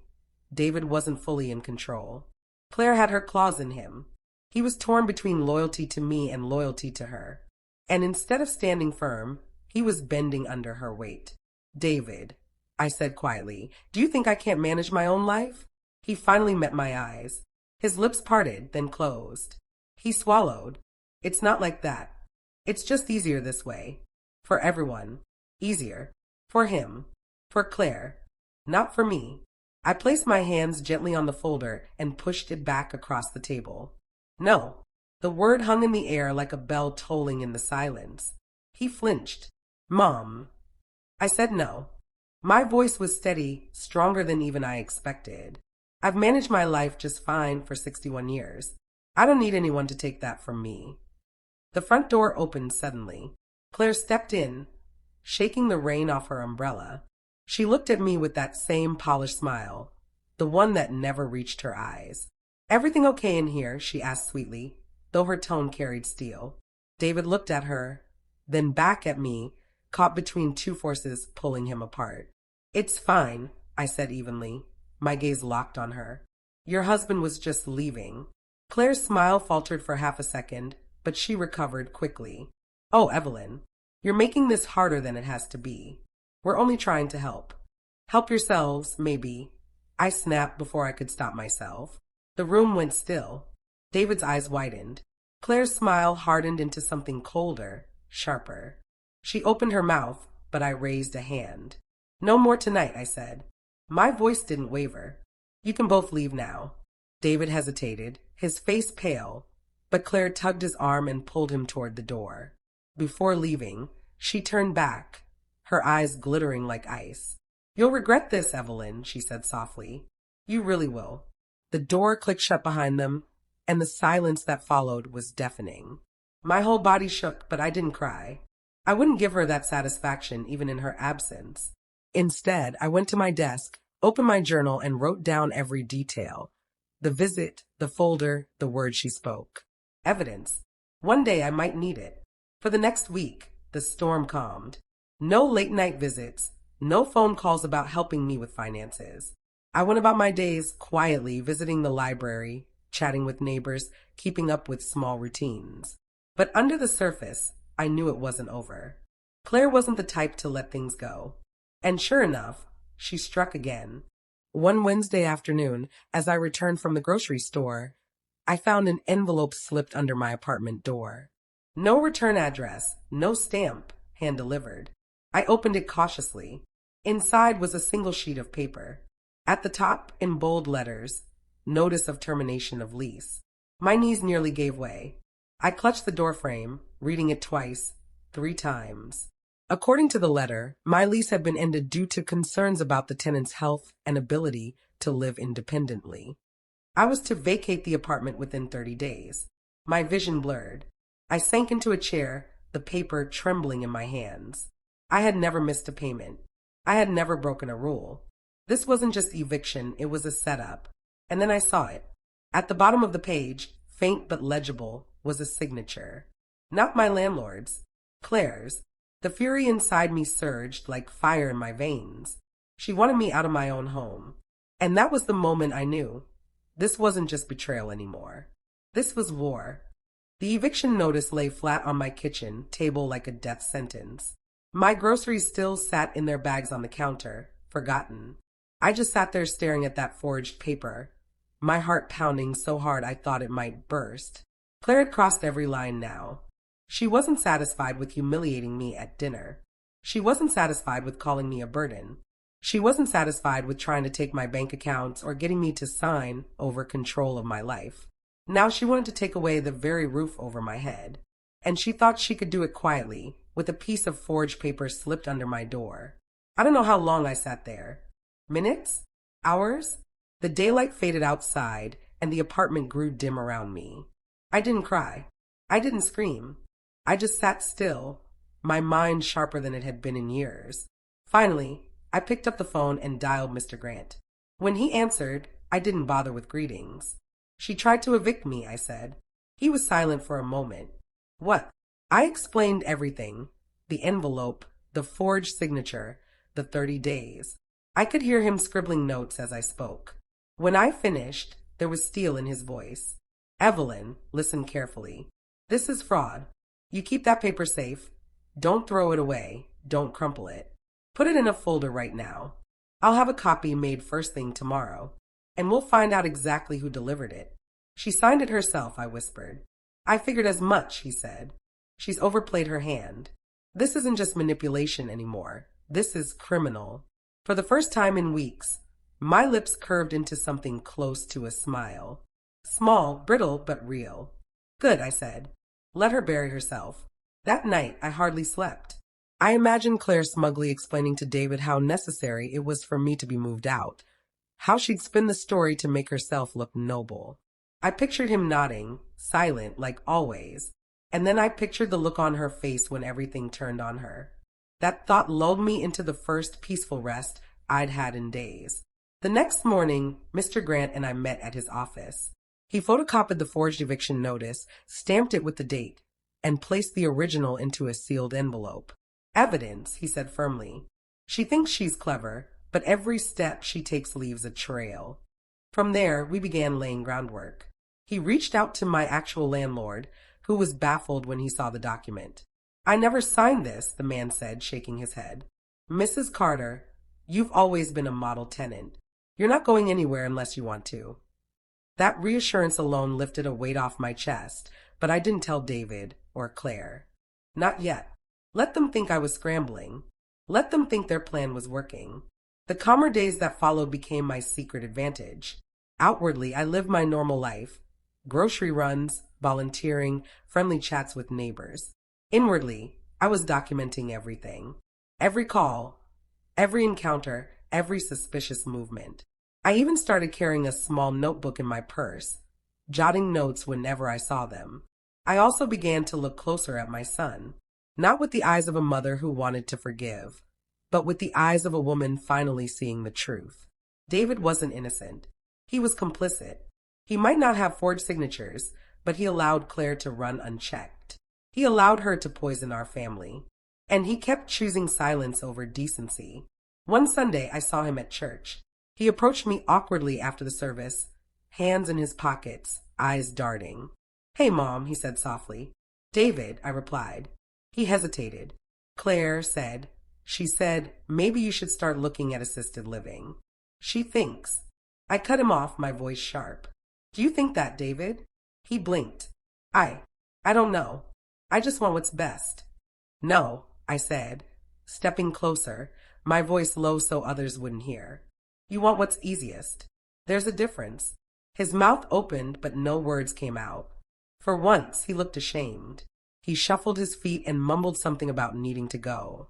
David wasn't fully in control. Claire had her claws in him. He was torn between loyalty to me and loyalty to her. And instead of standing firm, he was bending under her weight. David, I said quietly, do you think I can't manage my own life? He finally met my eyes. His lips parted, then closed. He swallowed. It's not like that. It's just easier this way. For everyone. Easier. For him. For Claire. Not for me. I placed my hands gently on the folder and pushed it back across the table. No. The word hung in the air like a bell tolling in the silence. He flinched. Mom. I said no. My voice was steady, stronger than even I expected. I've managed my life just fine for 61 years. I don't need anyone to take that from me. The front door opened suddenly. Claire stepped in, shaking the rain off her umbrella. She looked at me with that same polished smile, the one that never reached her eyes. Everything okay in here? She asked sweetly, though her tone carried steel. David looked at her, then back at me, caught between two forces pulling him apart. It's fine, I said evenly, my gaze locked on her. Your husband was just leaving. Claire's smile faltered for half a second, but she recovered quickly. Oh, Evelyn, you're making this harder than it has to be. We're only trying to help. Help yourselves, maybe. I snapped before I could stop myself. The room went still. David's eyes widened. Claire's smile hardened into something colder, sharper. She opened her mouth, but I raised a hand. No more tonight, I said. My voice didn't waver. You can both leave now. David hesitated, his face pale, but Claire tugged his arm and pulled him toward the door. Before leaving, she turned back, her eyes glittering like ice. You'll regret this, Evelyn, she said softly. You really will. The door clicked shut behind them, and the silence that followed was deafening. My whole body shook, but I didn't cry. I wouldn't give her that satisfaction even in her absence. Instead, I went to my desk, opened my journal, and wrote down every detail. The visit, the folder, the words she spoke. Evidence. One day I might need it. For the next week, the storm calmed. No late-night visits, no phone calls about helping me with finances. I went about my days quietly, visiting the library, chatting with neighbors, keeping up with small routines. But under the surface, I knew it wasn't over. Claire wasn't the type to let things go. And sure enough, she struck again. One Wednesday afternoon, as I returned from the grocery store, I found an envelope slipped under my apartment door. No return address, no stamp, hand-delivered. I opened it cautiously. Inside was a single sheet of paper. At the top, in bold letters, notice of termination of lease. My knees nearly gave way. I clutched the doorframe, reading it twice, 3 times. According to the letter, my lease had been ended due to concerns about the tenant's health and ability to live independently. I was to vacate the apartment within 30 days. My vision blurred. I sank into a chair, the paper trembling in my hands. I had never missed a payment. I had never broken a rule. This wasn't just eviction, it was a setup. And then I saw it. At the bottom of the page, faint but legible, was a signature. Not my landlord's, Claire's. The fury inside me surged like fire in my veins. She wanted me out of my own home. And that was the moment I knew. This wasn't just betrayal anymore. This was war. The eviction notice lay flat on my kitchen table like a death sentence. My groceries still sat in their bags on the counter, forgotten. I just sat there staring at that forged paper, my heart pounding so hard I thought it might burst. Claire had crossed every line now. She wasn't satisfied with humiliating me at dinner. She wasn't satisfied with calling me a burden. She wasn't satisfied with trying to take my bank accounts or getting me to sign over control of my life. Now she wanted to take away the very roof over my head. And she thought she could do it quietly, with a piece of forged paper slipped under my door. I don't know how long I sat there. Minutes? Hours? The daylight faded outside, and the apartment grew dim around me. I didn't cry. I didn't scream. I just sat still, my mind sharper than it had been in years. Finally, I picked up the phone and dialed Mr. Grant. When he answered, I didn't bother with greetings. She tried to evict me, I said. He was silent for a moment. What? I explained everything. The envelope, the forged signature, the 30 days. I could hear him scribbling notes as I spoke. When I finished, there was steel in his voice. Evelyn, listen carefully. This is fraud. You keep that paper safe. Don't throw it away. Don't crumple it. Put it in a folder right now. I'll have a copy made first thing tomorrow, and we'll find out exactly who delivered it. She signed it herself, I whispered. I figured as much, he said. She's overplayed her hand. This isn't just manipulation anymore. This is criminal. For the first time in weeks, my lips curved into something close to a smile. Small, brittle, but real. Good, I said. Let her bury herself. That night, I hardly slept. I imagined Claire smugly explaining to David how necessary it was for me to be moved out, how she'd spin the story to make herself look noble. I pictured him nodding, silent like always, and then I pictured the look on her face when everything turned on her. That thought lulled me into the first peaceful rest I'd had in days. The next morning, Mr. Grant and I met at his office. He photocopied the forged eviction notice, stamped it with the date, and placed the original into a sealed envelope. Evidence, he said firmly. She thinks she's clever, but every step she takes leaves a trail. From there, we began laying groundwork. He reached out to my actual landlord, who was baffled when he saw the document. I never signed this, the man said, shaking his head. Mrs. Carter, you've always been a model tenant. You're not going anywhere unless you want to. That reassurance alone lifted a weight off my chest, but I didn't tell David or Claire. Not yet. Let them think I was scrambling. Let them think their plan was working. The calmer days that followed became my secret advantage. Outwardly, I lived my normal life. Grocery runs, volunteering, friendly chats with neighbors. Inwardly, I was documenting everything. Every call, every encounter, every suspicious movement. I even started carrying a small notebook in my purse, jotting notes whenever I saw them. I also began to look closer at my son, not with the eyes of a mother who wanted to forgive, but with the eyes of a woman finally seeing the truth. David wasn't innocent. He was complicit. He might not have forged signatures, but he allowed Claire to run unchecked. He allowed her to poison our family. And he kept choosing silence over decency. One Sunday, I saw him at church. He approached me awkwardly after the service, hands in his pockets, eyes darting. Hey, Mom, he said softly. David, I replied. He hesitated. Claire said, maybe you should start looking at assisted living. She thinks. I cut him off, my voice sharp. Do you think that, David? He blinked. I don't know. I just want what's best. No, I said, stepping closer, my voice low so others wouldn't hear. You want what's easiest. There's a difference. His mouth opened, but no words came out. For once, he looked ashamed. He shuffled his feet and mumbled something about needing to go,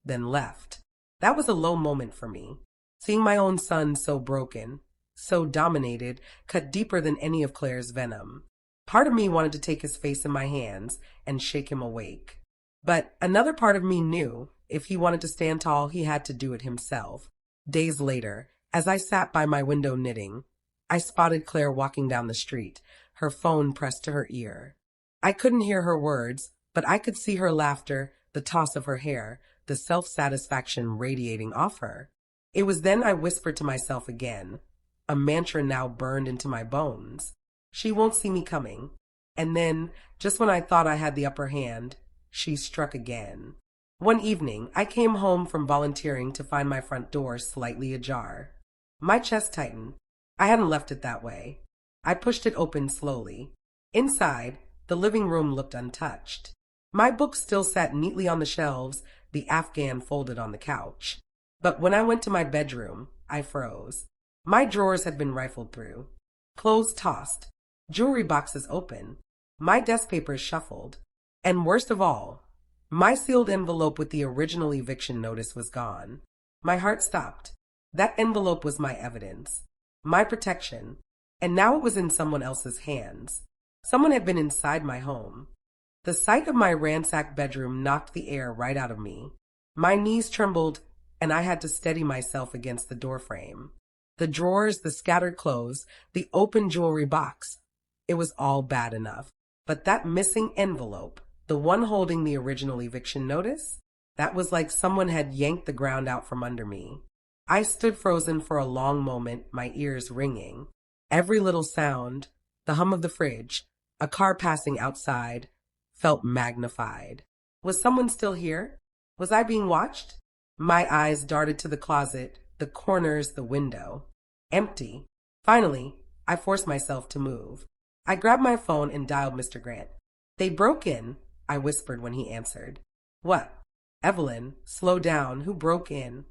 then left. That was a low moment for me. Seeing my own son so broken, so dominated, cut deeper than any of Claire's venom. Part of me wanted to take his face in my hands and shake him awake. But another part of me knew if he wanted to stand tall, he had to do it himself. Days later, As I sat by my window knitting, I spotted Claire walking down the street, her phone pressed to her ear. I couldn't hear her words, but I could see her laughter, the toss of her hair, the self-satisfaction radiating off her. It was then I whispered to myself again, a mantra now burned into my bones. She won't see me coming. And then, just when I thought I had the upper hand, she struck again. One evening, I came home from volunteering to find my front door slightly ajar. My chest tightened. I hadn't left it that way. I pushed it open slowly. Inside, the living room looked untouched. My books still sat neatly on the shelves, the Afghan folded on the couch. But when I went to my bedroom, I froze. My drawers had been rifled through. Clothes tossed. Jewelry boxes open. My desk papers shuffled. And worst of all, my sealed envelope with the original eviction notice was gone. My heart stopped. That envelope was my evidence, my protection, and now it was in someone else's hands. Someone had been inside my home. The sight of my ransacked bedroom knocked the air right out of me. My knees trembled, and I had to steady myself against the doorframe. The drawers, the scattered clothes, the open jewelry box. It was all bad enough. But that missing envelope, the one holding the original eviction notice, that was like someone had yanked the ground out from under me. I stood frozen for a long moment, my ears ringing. Every little sound, the hum of the fridge, a car passing outside, felt magnified. Was someone still here? Was I being watched? My eyes darted to the closet, the corners, the window. Empty. Finally, I forced myself to move. I grabbed my phone and dialed Mr. Grant. "They broke in," I whispered when he answered. "What?" "Evelyn, slow down. Who broke in?"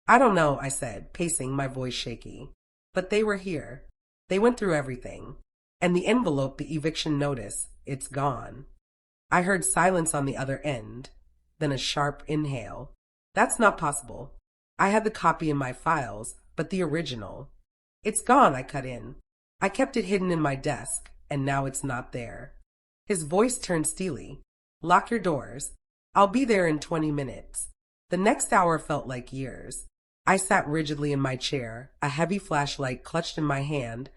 "I don't know," I said, pacing, my voice shaky. "But they were here. They went through everything. And the envelope, the eviction notice, it's gone." I heard silence on the other end, then a sharp inhale. "That's not possible. I had the copy in my files, but the original." "It's gone," I cut in. "I kept it hidden in my desk, and now it's not there." His voice turned steely. "Lock your doors. I'll be there in 20 minutes." The next hour felt like years. I sat rigidly in my chair, a heavy flashlight clutched in my hand,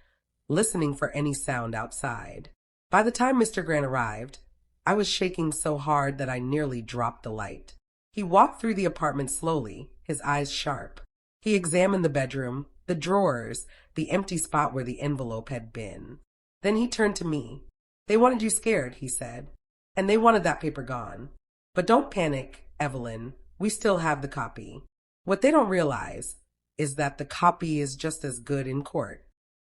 listening for any sound outside. By the time Mr. Grant arrived, I was shaking so hard that I nearly dropped the light. He walked through the apartment slowly, his eyes sharp. He examined the bedroom, the drawers, the empty spot where the envelope had been. Then he turned to me. "They wanted you scared," he said, "and they wanted that paper gone. But don't panic, Evelyn. We still have the copy. What they don't realize is that the copy is just as good in court."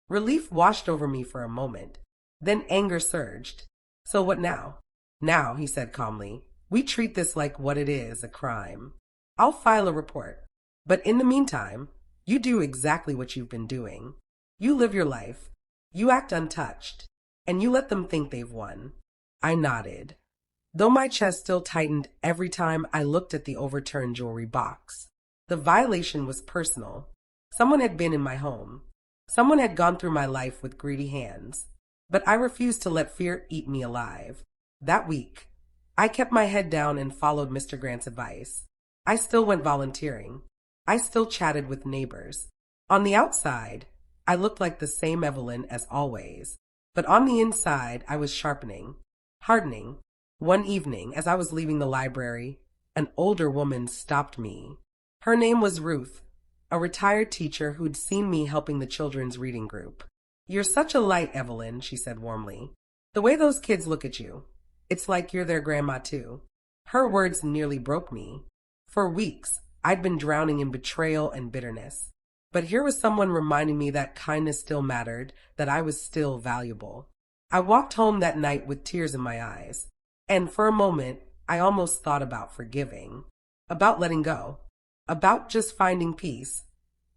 Relief washed over me for a moment. Then anger surged. "So what now?" "Now," he said calmly, "we treat this like what it is, a crime. I'll file a report. But in the meantime, you do exactly what you've been doing. You live your life. You act untouched. And you let them think they've won." I nodded, though my chest still tightened every time I looked at the overturned jewelry box. The violation was personal. Someone had been in my home. Someone had gone through my life with greedy hands. But I refused to let fear eat me alive. That week, I kept my head down and followed Mr. Grant's advice. I still went volunteering. I still chatted with neighbors. On the outside, I looked like the same Evelyn as always. But on the inside, I was sharpening, hardening. One evening, as I was leaving the library, an older woman stopped me. Her name was Ruth, a retired teacher who'd seen me helping the children's reading group. "You're such a light, Evelyn," she said warmly. "The way those kids look at you, it's like you're their grandma too." Her words nearly broke me. For weeks, I'd been drowning in betrayal and bitterness. But here was someone reminding me that kindness still mattered, that I was still valuable. I walked home that night with tears in my eyes. And for a moment, I almost thought about forgiving, about letting go, about just finding peace,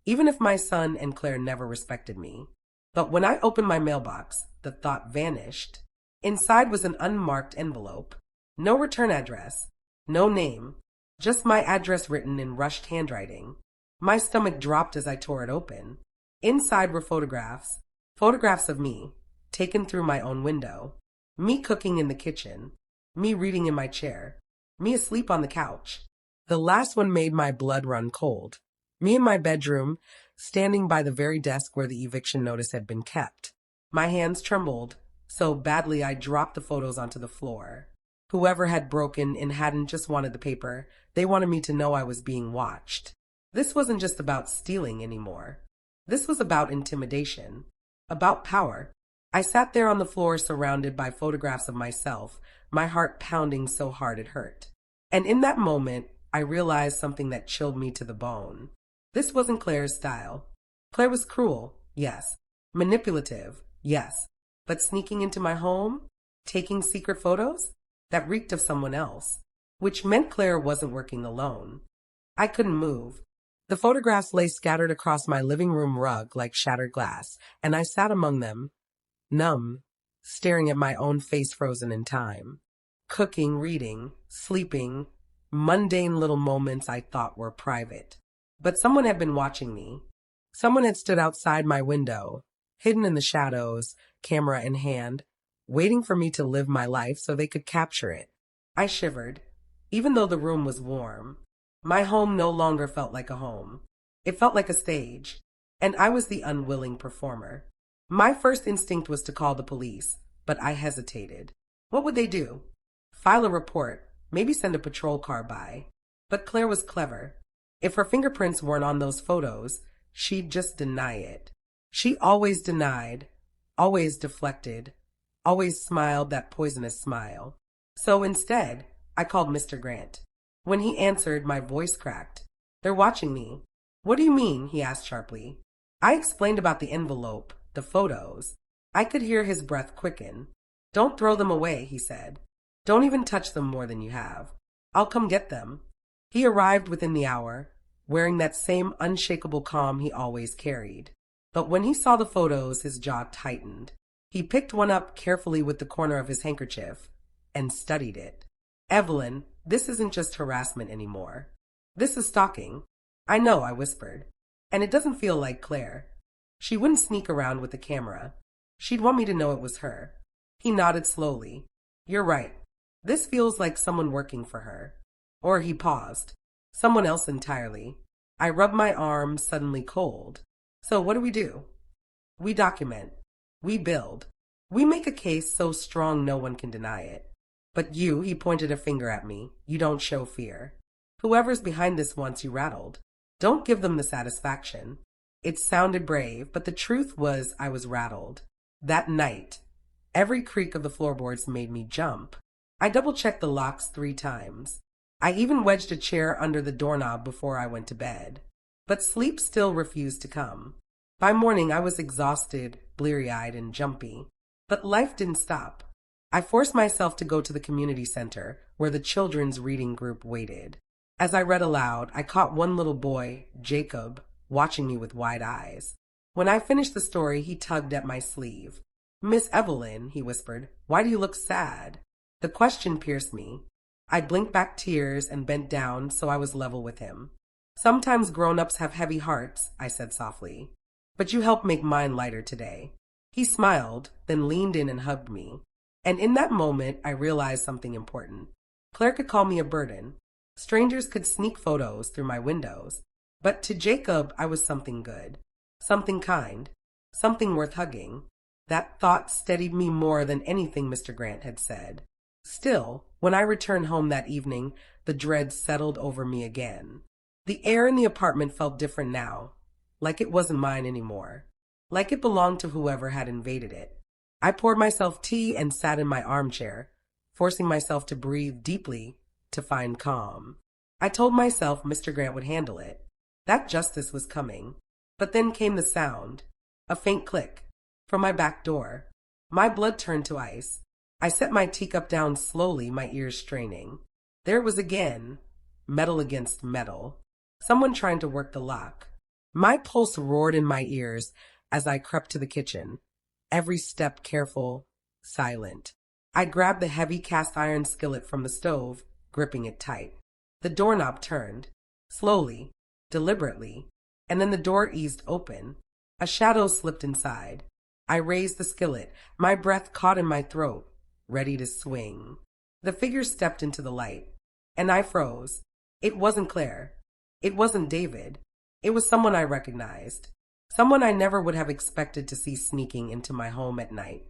even if my son and Claire never respected me. But when I opened my mailbox, the thought vanished. Inside was an unmarked envelope. No return address, no name, just my address written in rushed handwriting. My stomach dropped as I tore it open. Inside were photographs, photographs of me, taken through my own window. Me cooking in the kitchen, me reading in my chair, me asleep on the couch. The last one made my blood run cold. Me in my bedroom, standing by the very desk where the eviction notice had been kept. My hands trembled so badly I dropped the photos onto the floor. Whoever had broken in hadn't just wanted the paper, they wanted me to know I was being watched. This wasn't just about stealing anymore. This was about intimidation, about power. I sat there on the floor surrounded by photographs of myself, my heart pounding so hard it hurt. And in that moment, I realized something that chilled me to the bone. This wasn't Claire's style. Claire was cruel, yes. Manipulative, yes. But sneaking into my home, taking secret photos, that reeked of someone else, which meant Claire wasn't working alone. I couldn't move. The photographs lay scattered across my living room rug like shattered glass, and I sat among them, numb, staring at my own face frozen in time. Cooking, reading, sleeping, mundane little moments I thought were private. But someone had been watching me. Someone had stood outside my window, hidden in the shadows, camera in hand, waiting for me to live my life so they could capture it. I shivered, even though the room was warm. My home no longer felt like a home. It felt like a stage, and I was the unwilling performer. My first instinct was to call the police, but I hesitated. What would they do? File a report, maybe send a patrol car by. But Claire was clever. If her fingerprints weren't on those photos, she'd just deny it. She always denied, always deflected, always smiled that poisonous smile. So instead, I called Mr. Grant. When he answered, my voice cracked. They're watching me. What do you mean? He asked sharply. I explained about the envelope, the photos. I could hear his breath quicken. Don't throw them away, he said. Don't even touch them more than you have. I'll come get them. He arrived within the hour, wearing that same unshakable calm he always carried. But when he saw the photos, his jaw tightened. He picked one up carefully with the corner of his handkerchief and studied it. Evelyn, this isn't just harassment anymore. This is stalking. I know, I whispered. And it doesn't feel like Claire. She wouldn't sneak around with the camera. She'd want me to know it was her. He nodded slowly. You're right. This feels like someone working for her. Or he paused. Someone else entirely. I rubbed my arm, suddenly cold. So what do? We document. We build. We make a case so strong no one can deny it. But you, he pointed a finger at me, you don't show fear. Whoever's behind this wants you rattled. Don't give them the satisfaction. It sounded brave, but the truth was I was rattled. That night, every creak of the floorboards made me jump. I double-checked the locks 3 times. I even wedged a chair under the doorknob before I went to bed. But sleep still refused to come. By morning, I was exhausted, bleary-eyed, and jumpy. But life didn't stop. I forced myself to go to the community center, where the children's reading group waited. As I read aloud, I caught one little boy, Jacob, watching me with wide eyes. When I finished the story, he tugged at my sleeve. Miss Evelyn, he whispered, why do you look sad? The question pierced me. I blinked back tears and bent down so I was level with him. Sometimes grown-ups have heavy hearts, I said softly. But you helped make mine lighter today. He smiled, then leaned in and hugged me. And in that moment, I realized something important. Claire could call me a burden. Strangers could sneak photos through my windows. But to Jacob, I was something good. Something kind. Something worth hugging. That thought steadied me more than anything Mr. Grant had said. Still, when I returned home that evening, the dread settled over me again. The air in the apartment felt different now, like it wasn't mine anymore, like it belonged to whoever had invaded it. I poured myself tea and sat in my armchair, forcing myself to breathe deeply to find calm. I told myself Mr. Grant would handle it, that justice was coming. But then came the sound, a faint click, from my back door. My blood turned to ice. I set my teacup down slowly, my ears straining. There it was again, metal against metal, someone trying to work the lock. My pulse roared in my ears as I crept to the kitchen, every step careful, silent. I grabbed the heavy cast-iron skillet from the stove, gripping it tight. The doorknob turned, slowly, deliberately, and then the door eased open. A shadow slipped inside. I raised the skillet, my breath caught in my throat, ready to swing. The figure stepped into the light, and I froze. It wasn't Claire. It wasn't David. It was someone I recognized. Someone I never would have expected to see sneaking into my home at night.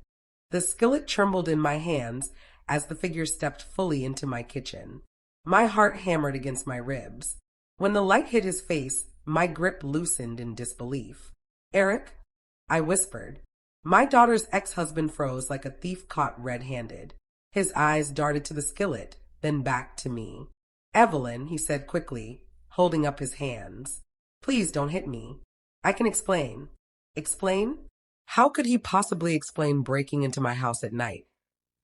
The skillet trembled in my hands as the figure stepped fully into my kitchen. My heart hammered against my ribs. When the light hit his face, my grip loosened in disbelief. "Eric?" I whispered. My daughter's ex-husband froze like a thief caught red-handed. His eyes darted to the skillet, then back to me. "Evelyn," he said quickly, holding up his hands. "Please don't hit me. I can explain." Explain? How could he possibly explain breaking into my house at night,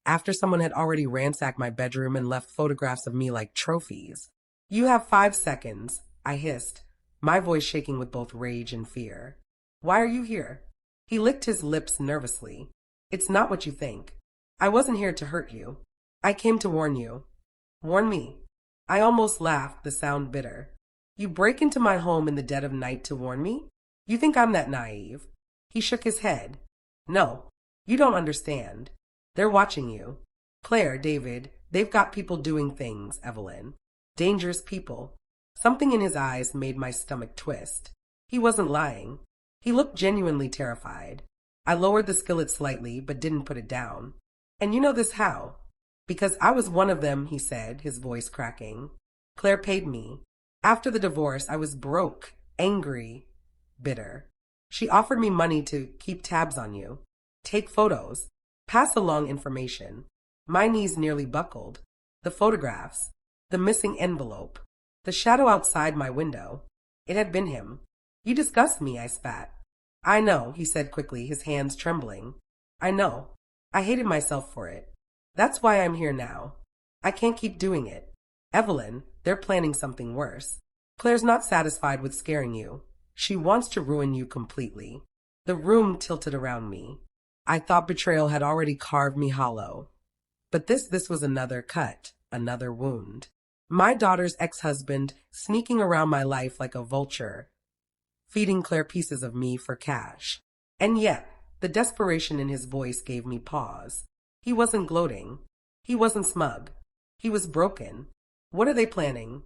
after someone had already ransacked my bedroom and left photographs of me like trophies? "You have 5 seconds," I hissed, my voice shaking with both rage and fear. "Why are you here?" He licked his lips nervously. "It's not what you think. I wasn't here to hurt you. I came to warn you." "Warn me?" I almost laughed, the sound bitter. "You break into my home in the dead of night to warn me? You think I'm that naive?" He shook his head. "No, you don't understand. They're watching you. Claire, David, they've got people doing things, Evelyn. Dangerous people." Something in his eyes made my stomach twist. He wasn't lying. He looked genuinely terrified. I lowered the skillet slightly, but didn't put it down. "And you know this how?" "Because I was one of them," he said, his voice cracking. "Claire paid me. After the divorce, I was broke, angry, bitter. She offered me money to keep tabs on you, take photos, pass along information." My knees nearly buckled. The photographs, the missing envelope, the shadow outside my window. It had been him. "You disgust me," I spat. "I know," he said quickly, his hands trembling. "I know. I hated myself for it. That's why I'm here now. I can't keep doing it. Evelyn, they're planning something worse. Claire's not satisfied with scaring you. She wants to ruin you completely." The room tilted around me. I thought betrayal had already carved me hollow. But this was another cut, another wound. My daughter's ex-husband sneaking around my life like a vulture, feeding Claire pieces of me for cash. And yet, the desperation in his voice gave me pause. He wasn't gloating. He wasn't smug. He was broken. "What are they planning?"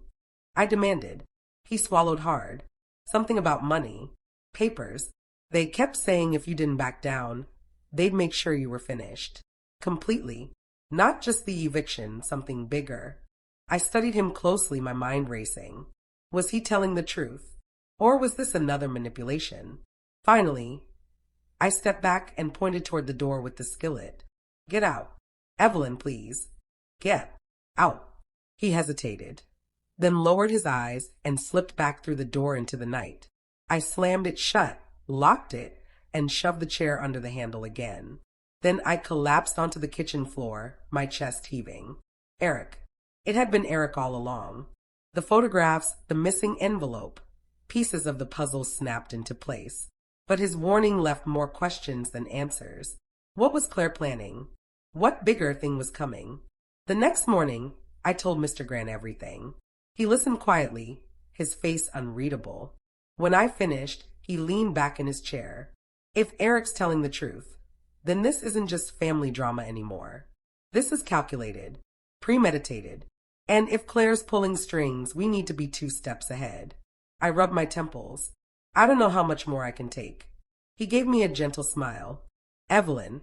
I demanded. He swallowed hard. "Something about money. Papers. They kept saying if you didn't back down, they'd make sure you were finished. Completely. Not just the eviction, something bigger." I studied him closely, my mind racing. Was he telling the truth? Or was this another manipulation? Finally, I stepped back and pointed toward the door with the skillet. "Get out. Evelyn, please. Get out." He hesitated, then lowered his eyes and slipped back through the door into the night. I slammed it shut, locked it, and shoved the chair under the handle again. Then I collapsed onto the kitchen floor, my chest heaving. Eric. It had been Eric all along. The photographs, the missing envelope, pieces of the puzzle snapped into place. But his warning left more questions than answers. What was Claire planning? What bigger thing was coming? The next morning, I told Mr. Grant everything. He listened quietly, his face unreadable. When I finished, he leaned back in his chair. "If Eric's telling the truth, then this isn't just family drama anymore. This is calculated, premeditated. And if Claire's pulling strings, we need to be 2 steps ahead." I rubbed my temples. "I don't know how much more I can take." He gave me a gentle smile. "Evelyn,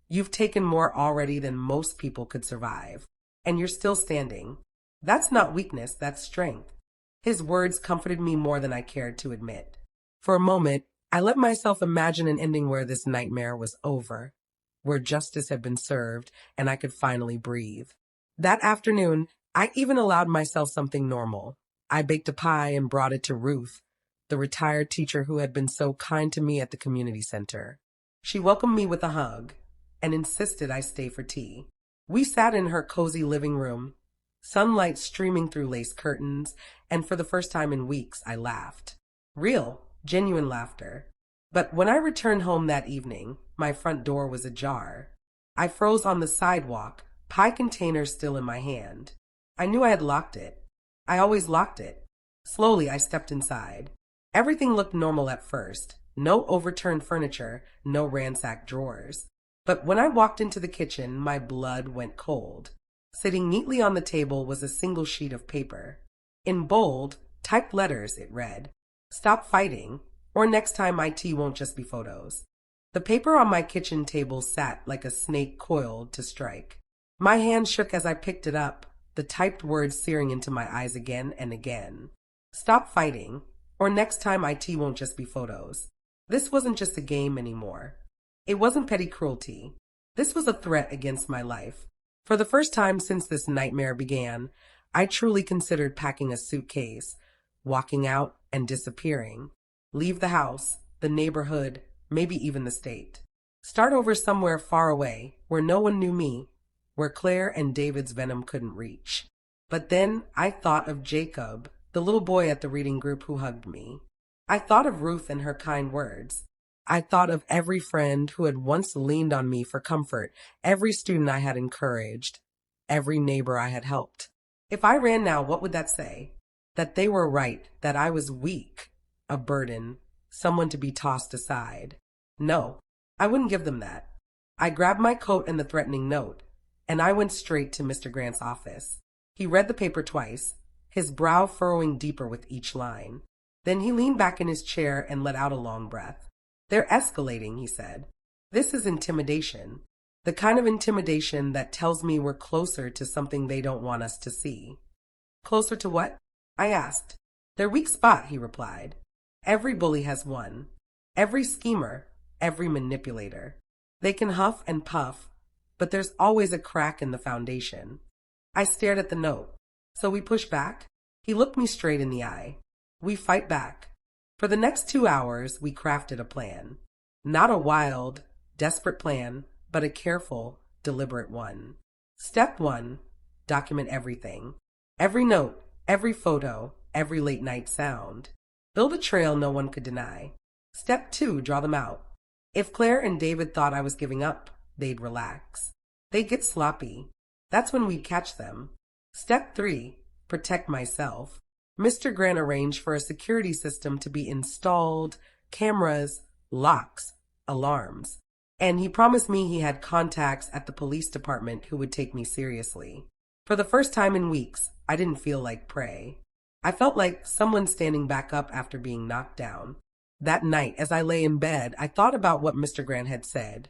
you've taken more already than most people could survive. And you're still standing. That's not weakness, that's strength." His words comforted me more than I cared to admit. For a moment, I let myself imagine an ending where this nightmare was over, where justice had been served and I could finally breathe. That afternoon, I even allowed myself something normal. I baked a pie and brought it to Ruth, the retired teacher who had been so kind to me at the community center. She welcomed me with a hug and insisted I stay for tea. We sat in her cozy living room, sunlight streaming through lace curtains, and for the first time in weeks, I laughed. Real, genuine laughter. But when I returned home that evening, my front door was ajar. I froze on the sidewalk, pie container still in my hand. I knew I had locked it. I always locked it. Slowly, I stepped inside. Everything looked normal at first. No overturned furniture, no ransacked drawers. But when I walked into the kitchen, my blood went cold. Sitting neatly on the table was a single sheet of paper. In bold, typed letters, it read, Stop fighting, or next time IT won't just be photos. The paper on my kitchen table sat like a snake coiled to strike. My hand shook as I picked it up, the typed words searing into my eyes again and again. Stop fighting, or next time IT won't just be photos. This wasn't just a game anymore. It wasn't petty cruelty. This was a threat against my life. For the first time since this nightmare began, I truly considered packing a suitcase, walking out and disappearing. Leave the house, the neighborhood, maybe even the state. Start over somewhere far away, where no one knew me, where Claire and David's venom couldn't reach. But then I thought of Jacob, the little boy at the reading group who hugged me. I thought of Ruth and her kind words. I thought of every friend who had once leaned on me for comfort, every student I had encouraged, every neighbor I had helped. If I ran now, what would that say? That they were right, that I was weak, a burden, someone to be tossed aside. No, I wouldn't give them that. I grabbed my coat and the threatening note, and I went straight to Mr. Grant's office. He read the paper twice, his brow furrowing deeper with each line. Then he leaned back in his chair and let out a long breath. They're escalating, he said. This is intimidation. The kind of intimidation that tells me we're closer to something they don't want us to see. Closer to what? I asked. Their weak spot, he replied. Every bully has one. Every schemer, every manipulator. They can huff and puff, but there's always a crack in the foundation. I stared at the note. So we push back? He looked me straight in the eye. We fight back. For the next 2 hours, we crafted a plan. Not a wild, desperate plan, but a careful, deliberate one. Step 1, document everything. Every note, every photo, every late night sound. Build a trail no one could deny. Step 2, draw them out. If Claire and David thought I was giving up, they'd relax. They'd get sloppy. That's when we'd catch them. Step 3, protect myself. Mr. Grant arranged for a security system to be installed, cameras, locks, alarms. And he promised me he had contacts at the police department who would take me seriously. For the first time in weeks, I didn't feel like prey. I felt like someone standing back up after being knocked down. That night, as I lay in bed, I thought about what Mr. Grant had said.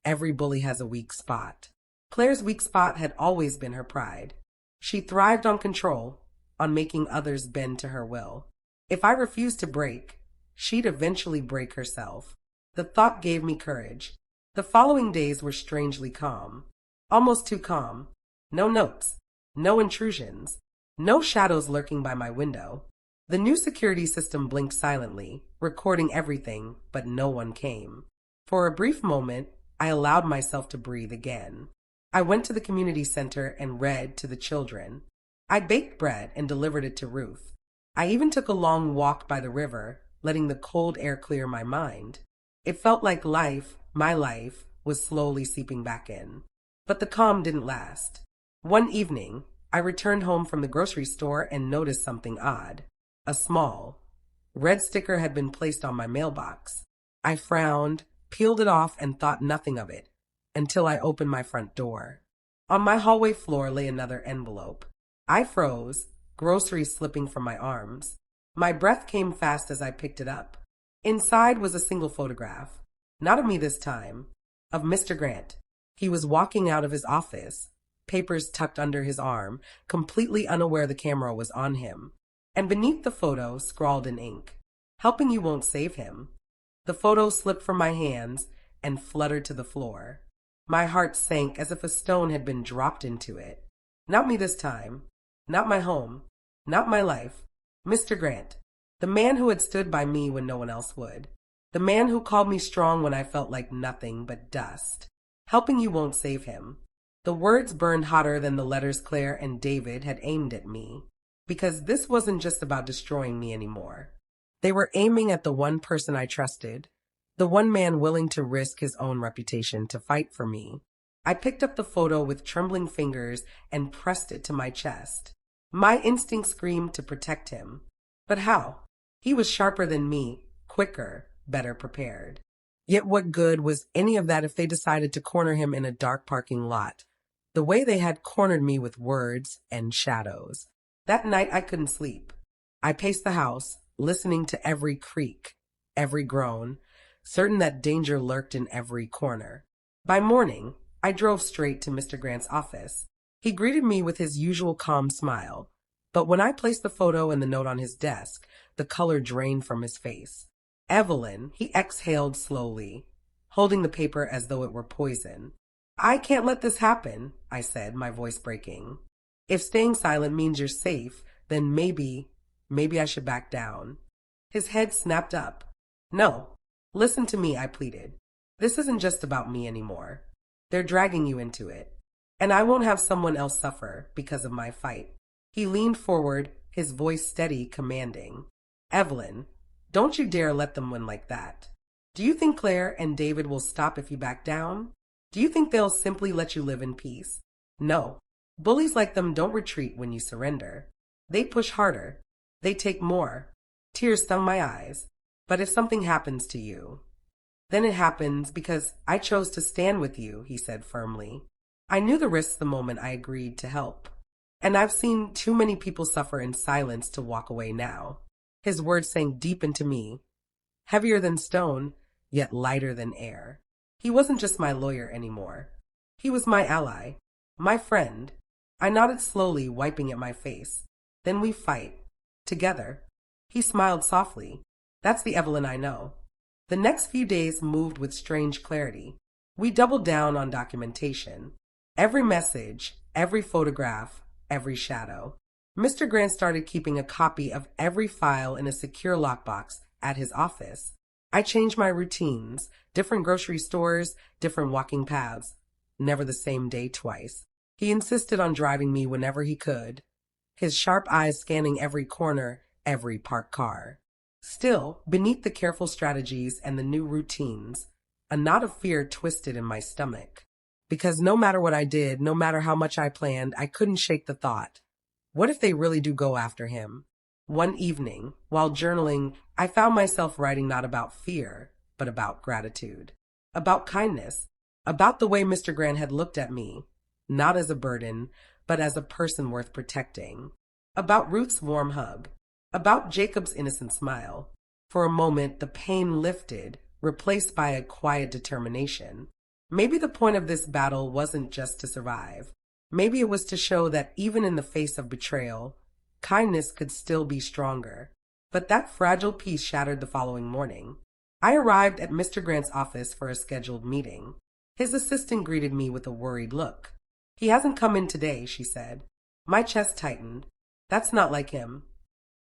Every bully has a weak spot. Claire's weak spot had always been her pride. She thrived on control, on making others bend to her will. If I refused to break, she'd eventually break herself. The thought gave me courage. The following days were strangely calm. Almost too calm. No notes. No intrusions. No shadows lurking by my window. The new security system blinked silently, recording everything, but no one came. For a brief moment, I allowed myself to breathe again. I went to the community center and read to the children. I baked bread and delivered it to Ruth. I even took a long walk by the river, letting the cold air clear my mind. It felt like life, my life, was slowly seeping back in. But the calm didn't last. One evening, I returned home from the grocery store and noticed something odd. A small, red sticker had been placed on my mailbox. I frowned, peeled it off, and thought nothing of it, until I opened my front door. On my hallway floor lay another envelope. I froze, groceries slipping from my arms. My breath came fast as I picked it up. Inside was a single photograph. Not of me this time. Of Mr. Grant. He was walking out of his office, papers tucked under his arm, completely unaware the camera was on him. And beneath the photo, scrawled in ink, "Helping you won't save him." The photo slipped from my hands and fluttered to the floor. My heart sank as if a stone had been dropped into it. Not me this time. Not my home. Not my life. Mr. Grant. The man who had stood by me when no one else would. The man who called me strong when I felt like nothing but dust. Helping you won't save him. The words burned hotter than the letters Claire and David had aimed at me. Because this wasn't just about destroying me anymore. They were aiming at the one person I trusted. The one man willing to risk his own reputation to fight for me. I picked up the photo with trembling fingers and pressed it to my chest. My instinct screamed to protect him. But how? He was sharper than me, quicker, better prepared. Yet what good was any of that if they decided to corner him in a dark parking lot, the way they had cornered me with words and shadows? That night I couldn't sleep. I paced the house, listening to every creak, every groan, certain that danger lurked in every corner. By morning, I drove straight to Mr. Grant's office. He greeted me with his usual calm smile, but when I placed the photo and the note on his desk, the color drained from his face. Evelyn, he exhaled slowly, holding the paper as though it were poison. I can't let this happen, I said, my voice breaking. If staying silent means you're safe, then maybe I should back down. His head snapped up. No, listen to me, I pleaded. This isn't just about me anymore. They're dragging you into it. And I won't have someone else suffer because of my fight. He leaned forward, his voice steady, commanding. Evelyn, don't you dare let them win like that. Do you think Claire and David will stop if you back down? Do you think they'll simply let you live in peace? No. Bullies like them don't retreat when you surrender. They push harder. They take more. Tears stung my eyes. But if something happens to you, then it happens because I chose to stand with you, he said firmly. I knew the risks the moment I agreed to help. And I've seen too many people suffer in silence to walk away now. His words sank deep into me, heavier than stone, yet lighter than air. He wasn't just my lawyer anymore. He was my ally, my friend. I nodded slowly, wiping at my face. Then we fight. Together. He smiled softly. That's the Evelyn I know. The next few days moved with strange clarity. We doubled down on documentation. Every message, every photograph, every shadow. Mr. Grant started keeping a copy of every file in a secure lockbox at his office. I changed my routines, different grocery stores, different walking paths. Never the same day twice. He insisted on driving me whenever he could, his sharp eyes scanning every corner, every parked car. Still, beneath the careful strategies and the new routines, a knot of fear twisted in my stomach. Because no matter what I did, no matter how much I planned, I couldn't shake the thought. What if they really do go after him? One evening, while journaling, I found myself writing not about fear, but about gratitude, about kindness, about the way Mr. Grant had looked at me, not as a burden, but as a person worth protecting, about Ruth's warm hug, about Jacob's innocent smile. For a moment, the pain lifted, replaced by a quiet determination. Maybe the point of this battle wasn't just to survive. Maybe it was to show that even in the face of betrayal, kindness could still be stronger. But that fragile peace shattered the following morning. I arrived at Mr. Grant's office for a scheduled meeting. His assistant greeted me with a worried look. He hasn't come in today, she said. My chest tightened. That's not like him.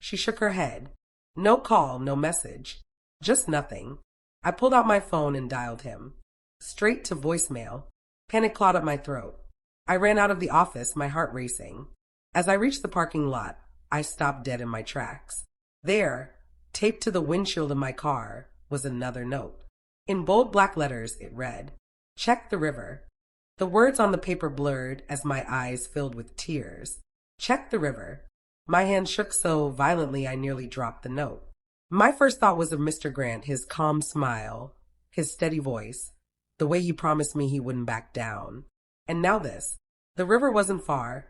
She shook her head. No call, no message. Just nothing. I pulled out my phone and dialed him. Straight to voicemail. Panic clawed up my throat. I ran out of the office, my heart racing. As I reached the parking lot, I stopped dead in my tracks. There, taped to the windshield of my car, was another note. In bold black letters, it read, Check the river. The words on the paper blurred as my eyes filled with tears. Check the river. My hand shook so violently I nearly dropped the note. My first thought was of Mr. Grant, his calm smile, his steady voice, the way he promised me he wouldn't back down. And now this. The river wasn't far,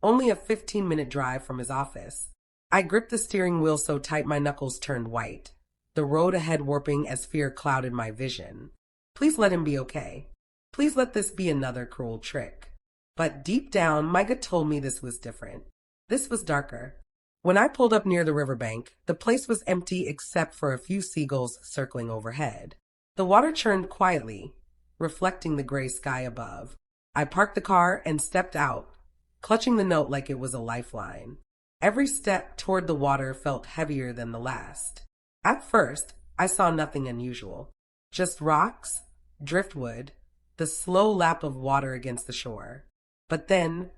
only a 15-minute drive from his office. I gripped the steering wheel so tight my knuckles turned white, the road ahead warping as fear clouded my vision. Please let him be okay. Please let this be another cruel trick. But deep down, my gut told me this was different. This was darker. When I pulled up near the riverbank, the place was empty except for a few seagulls circling overhead. The water churned quietly, reflecting the gray sky above. I parked the car and stepped out, clutching the note like it was a lifeline. Every step toward the water felt heavier than the last. At first, I saw nothing unusual. Just rocks, driftwood, the slow lap of water against the shore. But then,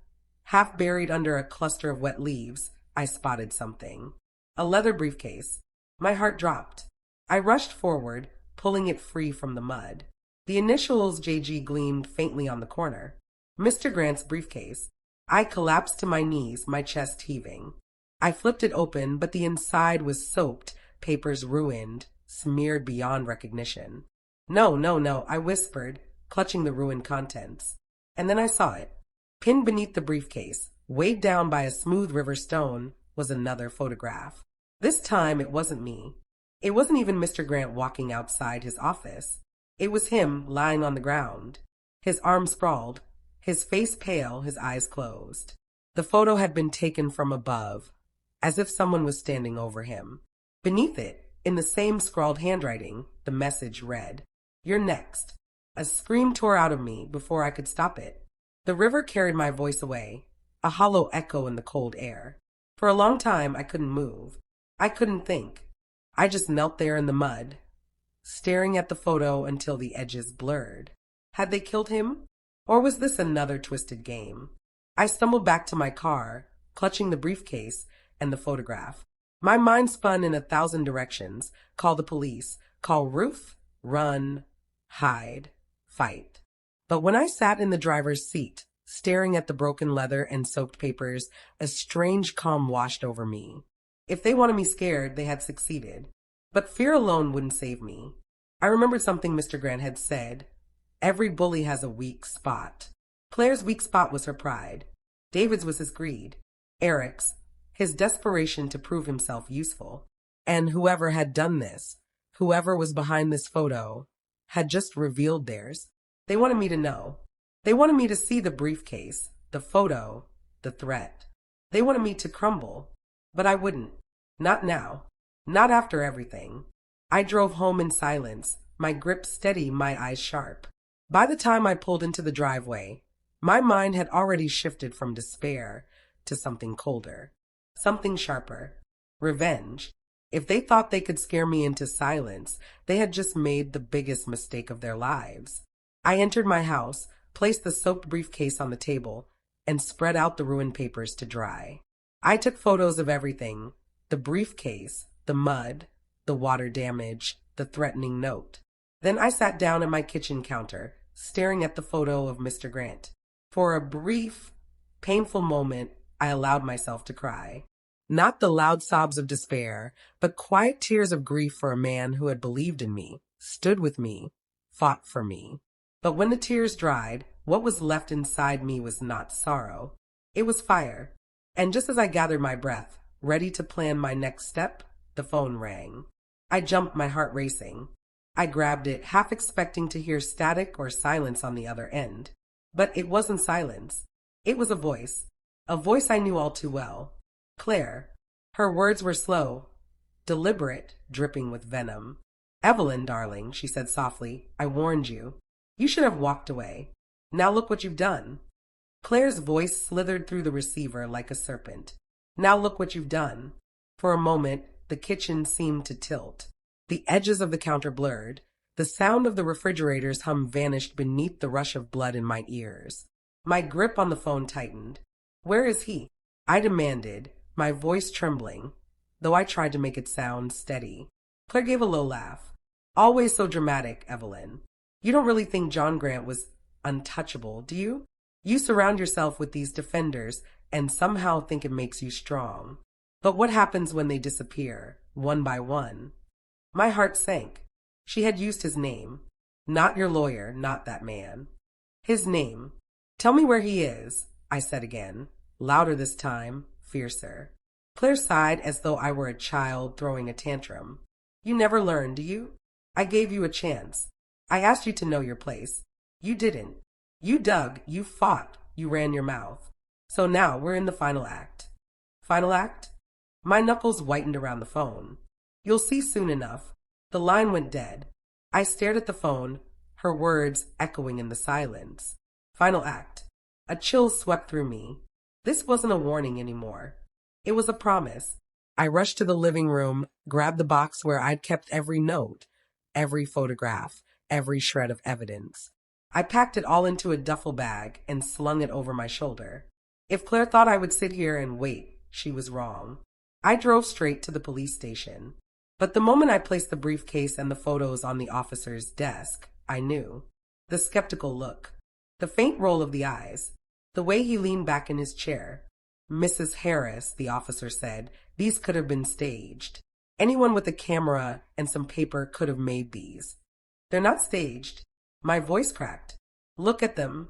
half buried under a cluster of wet leaves, I spotted something. A leather briefcase. My heart dropped. I rushed forward, pulling it free from the mud. The initials JG gleamed faintly on the corner. Mr. Grant's briefcase. I collapsed to my knees, my chest heaving. I flipped it open, but the inside was soaked, papers ruined, smeared beyond recognition. No, no, no, I whispered, clutching the ruined contents. And then I saw it. Pinned beneath the briefcase, weighed down by a smooth river stone, was another photograph. This time it wasn't me. It wasn't even Mr. Grant walking outside his office. It was him lying on the ground, his arms sprawled, his face pale, his eyes closed. The photo had been taken from above, as if someone was standing over him. Beneath it, in the same scrawled handwriting, the message read, "You're next." A scream tore out of me before I could stop it. The river carried my voice away, a hollow echo in the cold air. For a long time, I couldn't move. I couldn't think. I just knelt there in the mud, staring at the photo until the edges blurred. Had they killed him? Or was this another twisted game? I stumbled back to my car, clutching the briefcase and the photograph. My mind spun in 1,000 directions. Call the police. Call Ruth. Run. Hide. Fight. But when I sat in the driver's seat, staring at the broken leather and soaked papers, a strange calm washed over me. If they wanted me scared, they had succeeded. But fear alone wouldn't save me. I remembered something Mr. Grant had said. Every bully has a weak spot. Claire's weak spot was her pride. David's was his greed. Eric's, his desperation to prove himself useful. And whoever had done this, whoever was behind this photo, had just revealed theirs. They wanted me to know. They wanted me to see the briefcase, the photo, the threat. They wanted me to crumble. But I wouldn't. Not now. Not after everything. I drove home in silence, my grip steady, my eyes sharp. By the time I pulled into the driveway, my mind had already shifted from despair to something colder, something sharper. Revenge. If they thought they could scare me into silence, they had just made the biggest mistake of their lives. I entered my house, placed the soaked briefcase on the table, and spread out the ruined papers to dry. I took photos of everything, the briefcase, the mud, the water damage, the threatening note. Then I sat down at my kitchen counter, staring at the photo of Mr. Grant. For a brief, painful moment, I allowed myself to cry. Not the loud sobs of despair, but quiet tears of grief for a man who had believed in me, stood with me, fought for me. But when the tears dried, what was left inside me was not sorrow. It was fire. And just as I gathered my breath, ready to plan my next step, the phone rang. I jumped, my heart racing. I grabbed it, half expecting to hear static or silence on the other end. But it wasn't silence. It was a voice I knew all too well. Claire. Her words were slow, deliberate, dripping with venom. "Evelyn, darling," she said softly, "I warned you. You should have walked away. Now look what you've done." Claire's voice slithered through the receiver like a serpent. "Now look what you've done." For a moment, the kitchen seemed to tilt. The edges of the counter blurred. The sound of the refrigerator's hum vanished beneath the rush of blood in my ears. My grip on the phone tightened. "Where is he?" I demanded, my voice trembling, though I tried to make it sound steady. Claire gave a low laugh. "Always so dramatic, Evelyn. You don't really think John Grant was untouchable, do you? You surround yourself with these defenders and somehow think it makes you strong. But what happens when they disappear, one by one?" My heart sank. She had used his name. "Not your lawyer, not that man. His name. Tell me where he is," I said again, louder this time, fiercer. Claire sighed as though I were a child throwing a tantrum. "You never learn, do you? I gave you a chance. I asked you to know your place. You didn't. You dug, you fought, you ran your mouth. So now we're in the final act." "Final act?" My knuckles whitened around the phone. "You'll see soon enough." The line went dead. I stared at the phone, her words echoing in the silence. Final act. A chill swept through me. This wasn't a warning anymore. It was a promise. I rushed to the living room, grabbed the box where I'd kept every note, every photograph, every shred of evidence. I packed it all into a duffel bag and slung it over my shoulder. If Claire thought I would sit here and wait, she was wrong. I drove straight to the police station. But the moment I placed the briefcase and the photos on the officer's desk, I knew. The skeptical look, the faint roll of the eyes, the way he leaned back in his chair. "Mrs. Harris," the officer said, "these could have been staged. Anyone with a camera and some paper could have made these. They're not staged." My voice cracked. "Look at them.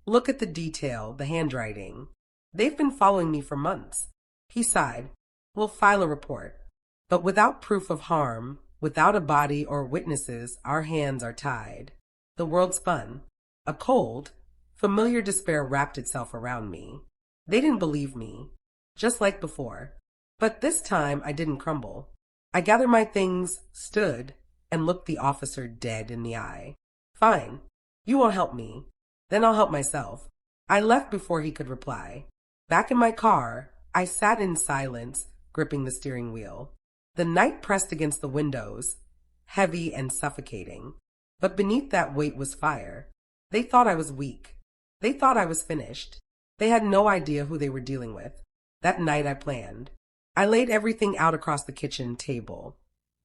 Look at the detail, the handwriting. They've been following me for months." He sighed. "We'll file a report." But without proof of harm, without a body or witnesses, our hands are tied. The world spun. A cold, familiar despair wrapped itself around me. They didn't believe me, just like before. But this time I didn't crumble. I gathered my things, stood, and looked the officer dead in the eye. Fine. You won't help me. Then I'll help myself. I left before he could reply. Back in my car, I sat in silence, gripping the steering wheel. The night pressed against the windows, heavy and suffocating. But beneath that weight was fire. They thought I was weak. They thought I was finished. They had no idea who they were dealing with. That night I planned. I laid everything out across the kitchen table.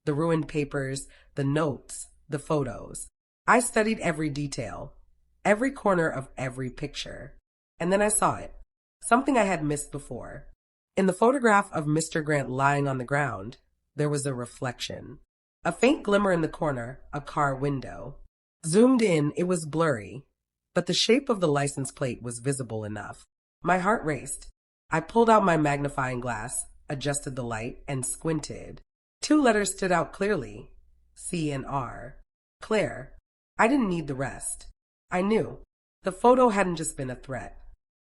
The ruined papers, the notes, the photos. I studied every detail, every corner of every picture. And then I saw it. Something I had missed before. In the photograph of Mr. Grant lying on the ground, there was a reflection. A faint glimmer in the corner, a car window. Zoomed in, it was blurry, but the shape of the license plate was visible enough. My heart raced. I pulled out my magnifying glass, adjusted the light, and squinted. 2 letters stood out clearly. C and R. Claire. I didn't need the rest. I knew. The photo hadn't just been a threat.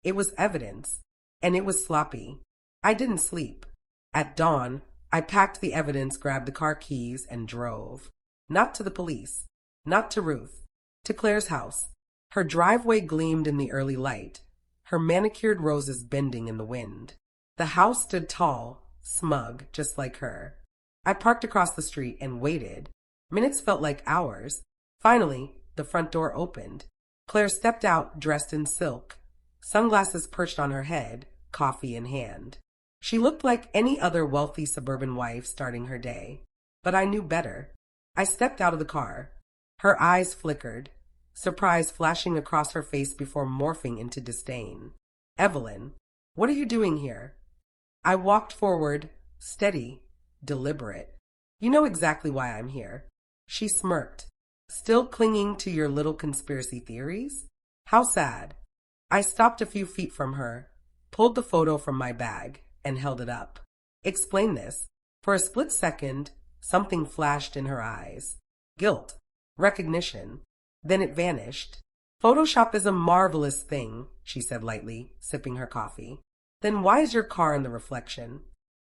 It was evidence, and it was sloppy. I didn't sleep. At dawn, I packed the evidence, grabbed the car keys, and drove. Not to the police. Not to Ruth. To Claire's house. Her driveway gleamed in the early light, her manicured roses bending in the wind. The house stood tall, smug, just like her. I parked across the street and waited. Minutes felt like hours. Finally, the front door opened. Claire stepped out, dressed in silk, sunglasses perched on her head, coffee in hand. She looked like any other wealthy suburban wife starting her day. But I knew better. I stepped out of the car. Her eyes flickered, surprise flashing across her face before morphing into disdain. Evelyn, what are you doing here? I walked forward, steady, deliberate. You know exactly why I'm here. She smirked. Still clinging to your little conspiracy theories? How sad. I stopped a few feet from her, pulled the photo from my bag, and held it up. Explain this. For a split second, something flashed in her eyes. Guilt. Recognition. Then it vanished. Photoshop is a marvelous thing, she said lightly, sipping her coffee. Then why is your car in the reflection?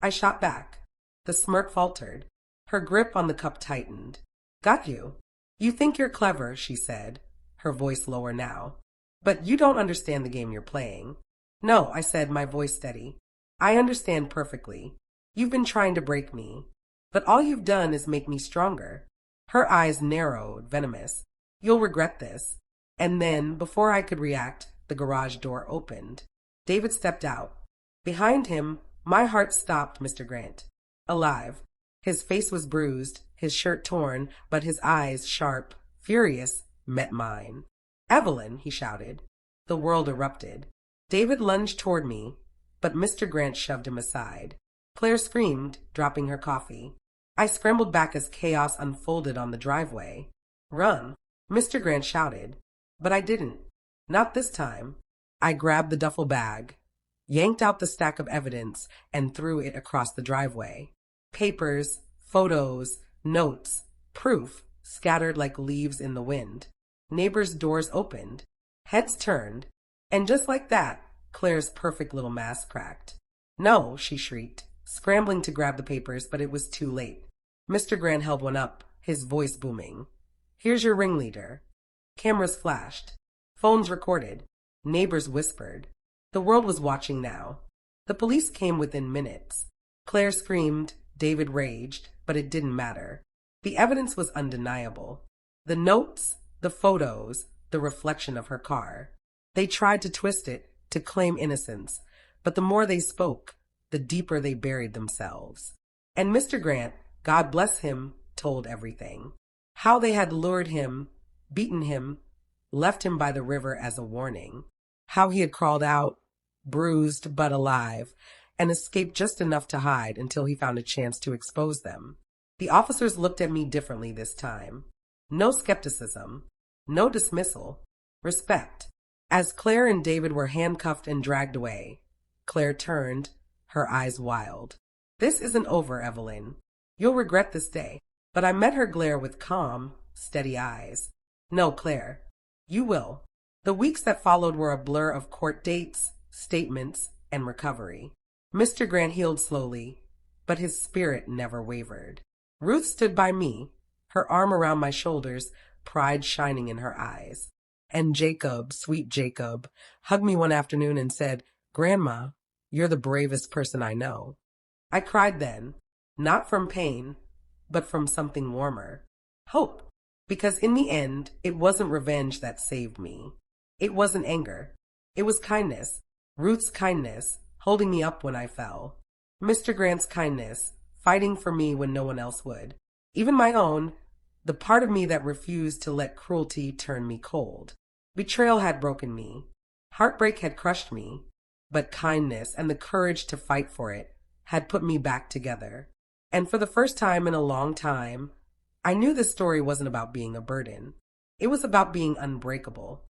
I shot back. The smirk faltered. Her grip on the cup tightened. Got you. You think you're clever, she said, her voice lower now. But you don't understand the game you're playing. No, I said, my voice steady. I understand perfectly. You've been trying to break me. But all you've done is make me stronger. Her eyes narrowed, venomous. You'll regret this. And then, before I could react, the garage door opened. David stepped out. Behind him, my heart stopped, Mr. Grant. Alive. His face was bruised, his shirt torn, but his eyes, sharp, furious, met mine. Evelyn, he shouted. The world erupted. David lunged toward me, but Mr. Grant shoved him aside. Claire screamed, dropping her coffee. I scrambled back as chaos unfolded on the driveway. Run, Mr. Grant shouted. But I didn't. Not this time. I grabbed the duffel bag, yanked out the stack of evidence, and threw it across the driveway. Papers, photos, notes, proof scattered like leaves in the wind. Neighbors' doors opened. Heads turned. And just like that, Claire's perfect little mask cracked. No, she shrieked, scrambling to grab the papers, but it was too late. Mr. Grant held one up, his voice booming. Here's your ringleader. Cameras flashed. Phones recorded. Neighbors whispered. The world was watching now. The police came within minutes. Claire screamed, David raged, but it didn't matter. The evidence was undeniable. The notes, the photos, the reflection of her car. They tried to twist it, to claim innocence, but the more they spoke, the deeper they buried themselves. And Mr. Grant, God bless him, told everything. How they had lured him, beaten him, left him by the river as a warning. How he had crawled out, bruised but alive, and escaped just enough to hide until he found a chance to expose them. The officers looked at me differently this time. No skepticism, no dismissal, respect. As Claire and David were handcuffed and dragged away, Claire turned, her eyes wild. This isn't over, Evelyn. You'll regret this day. But I met her glare with calm, steady eyes. No, Claire, you will. The weeks that followed were a blur of court dates, statements, and recovery. Mr. Grant healed slowly, but his spirit never wavered. Ruth stood by me, her arm around my shoulders, pride shining in her eyes. And Jacob, sweet Jacob, hugged me one afternoon and said, "Grandma, you're the bravest person I know." I cried then, not from pain, but from something warmer. Hope. Because in the end, it wasn't revenge that saved me. It wasn't anger. It was kindness. Ruth's kindness, holding me up when I fell. Mr. Grant's kindness, fighting for me when no one else would. Even my own, the part of me that refused to let cruelty turn me cold. Betrayal had broken me. Heartbreak had crushed me. But kindness and the courage to fight for it had put me back together. And for the first time in a long time, I knew this story wasn't about being a burden. It was about being unbreakable.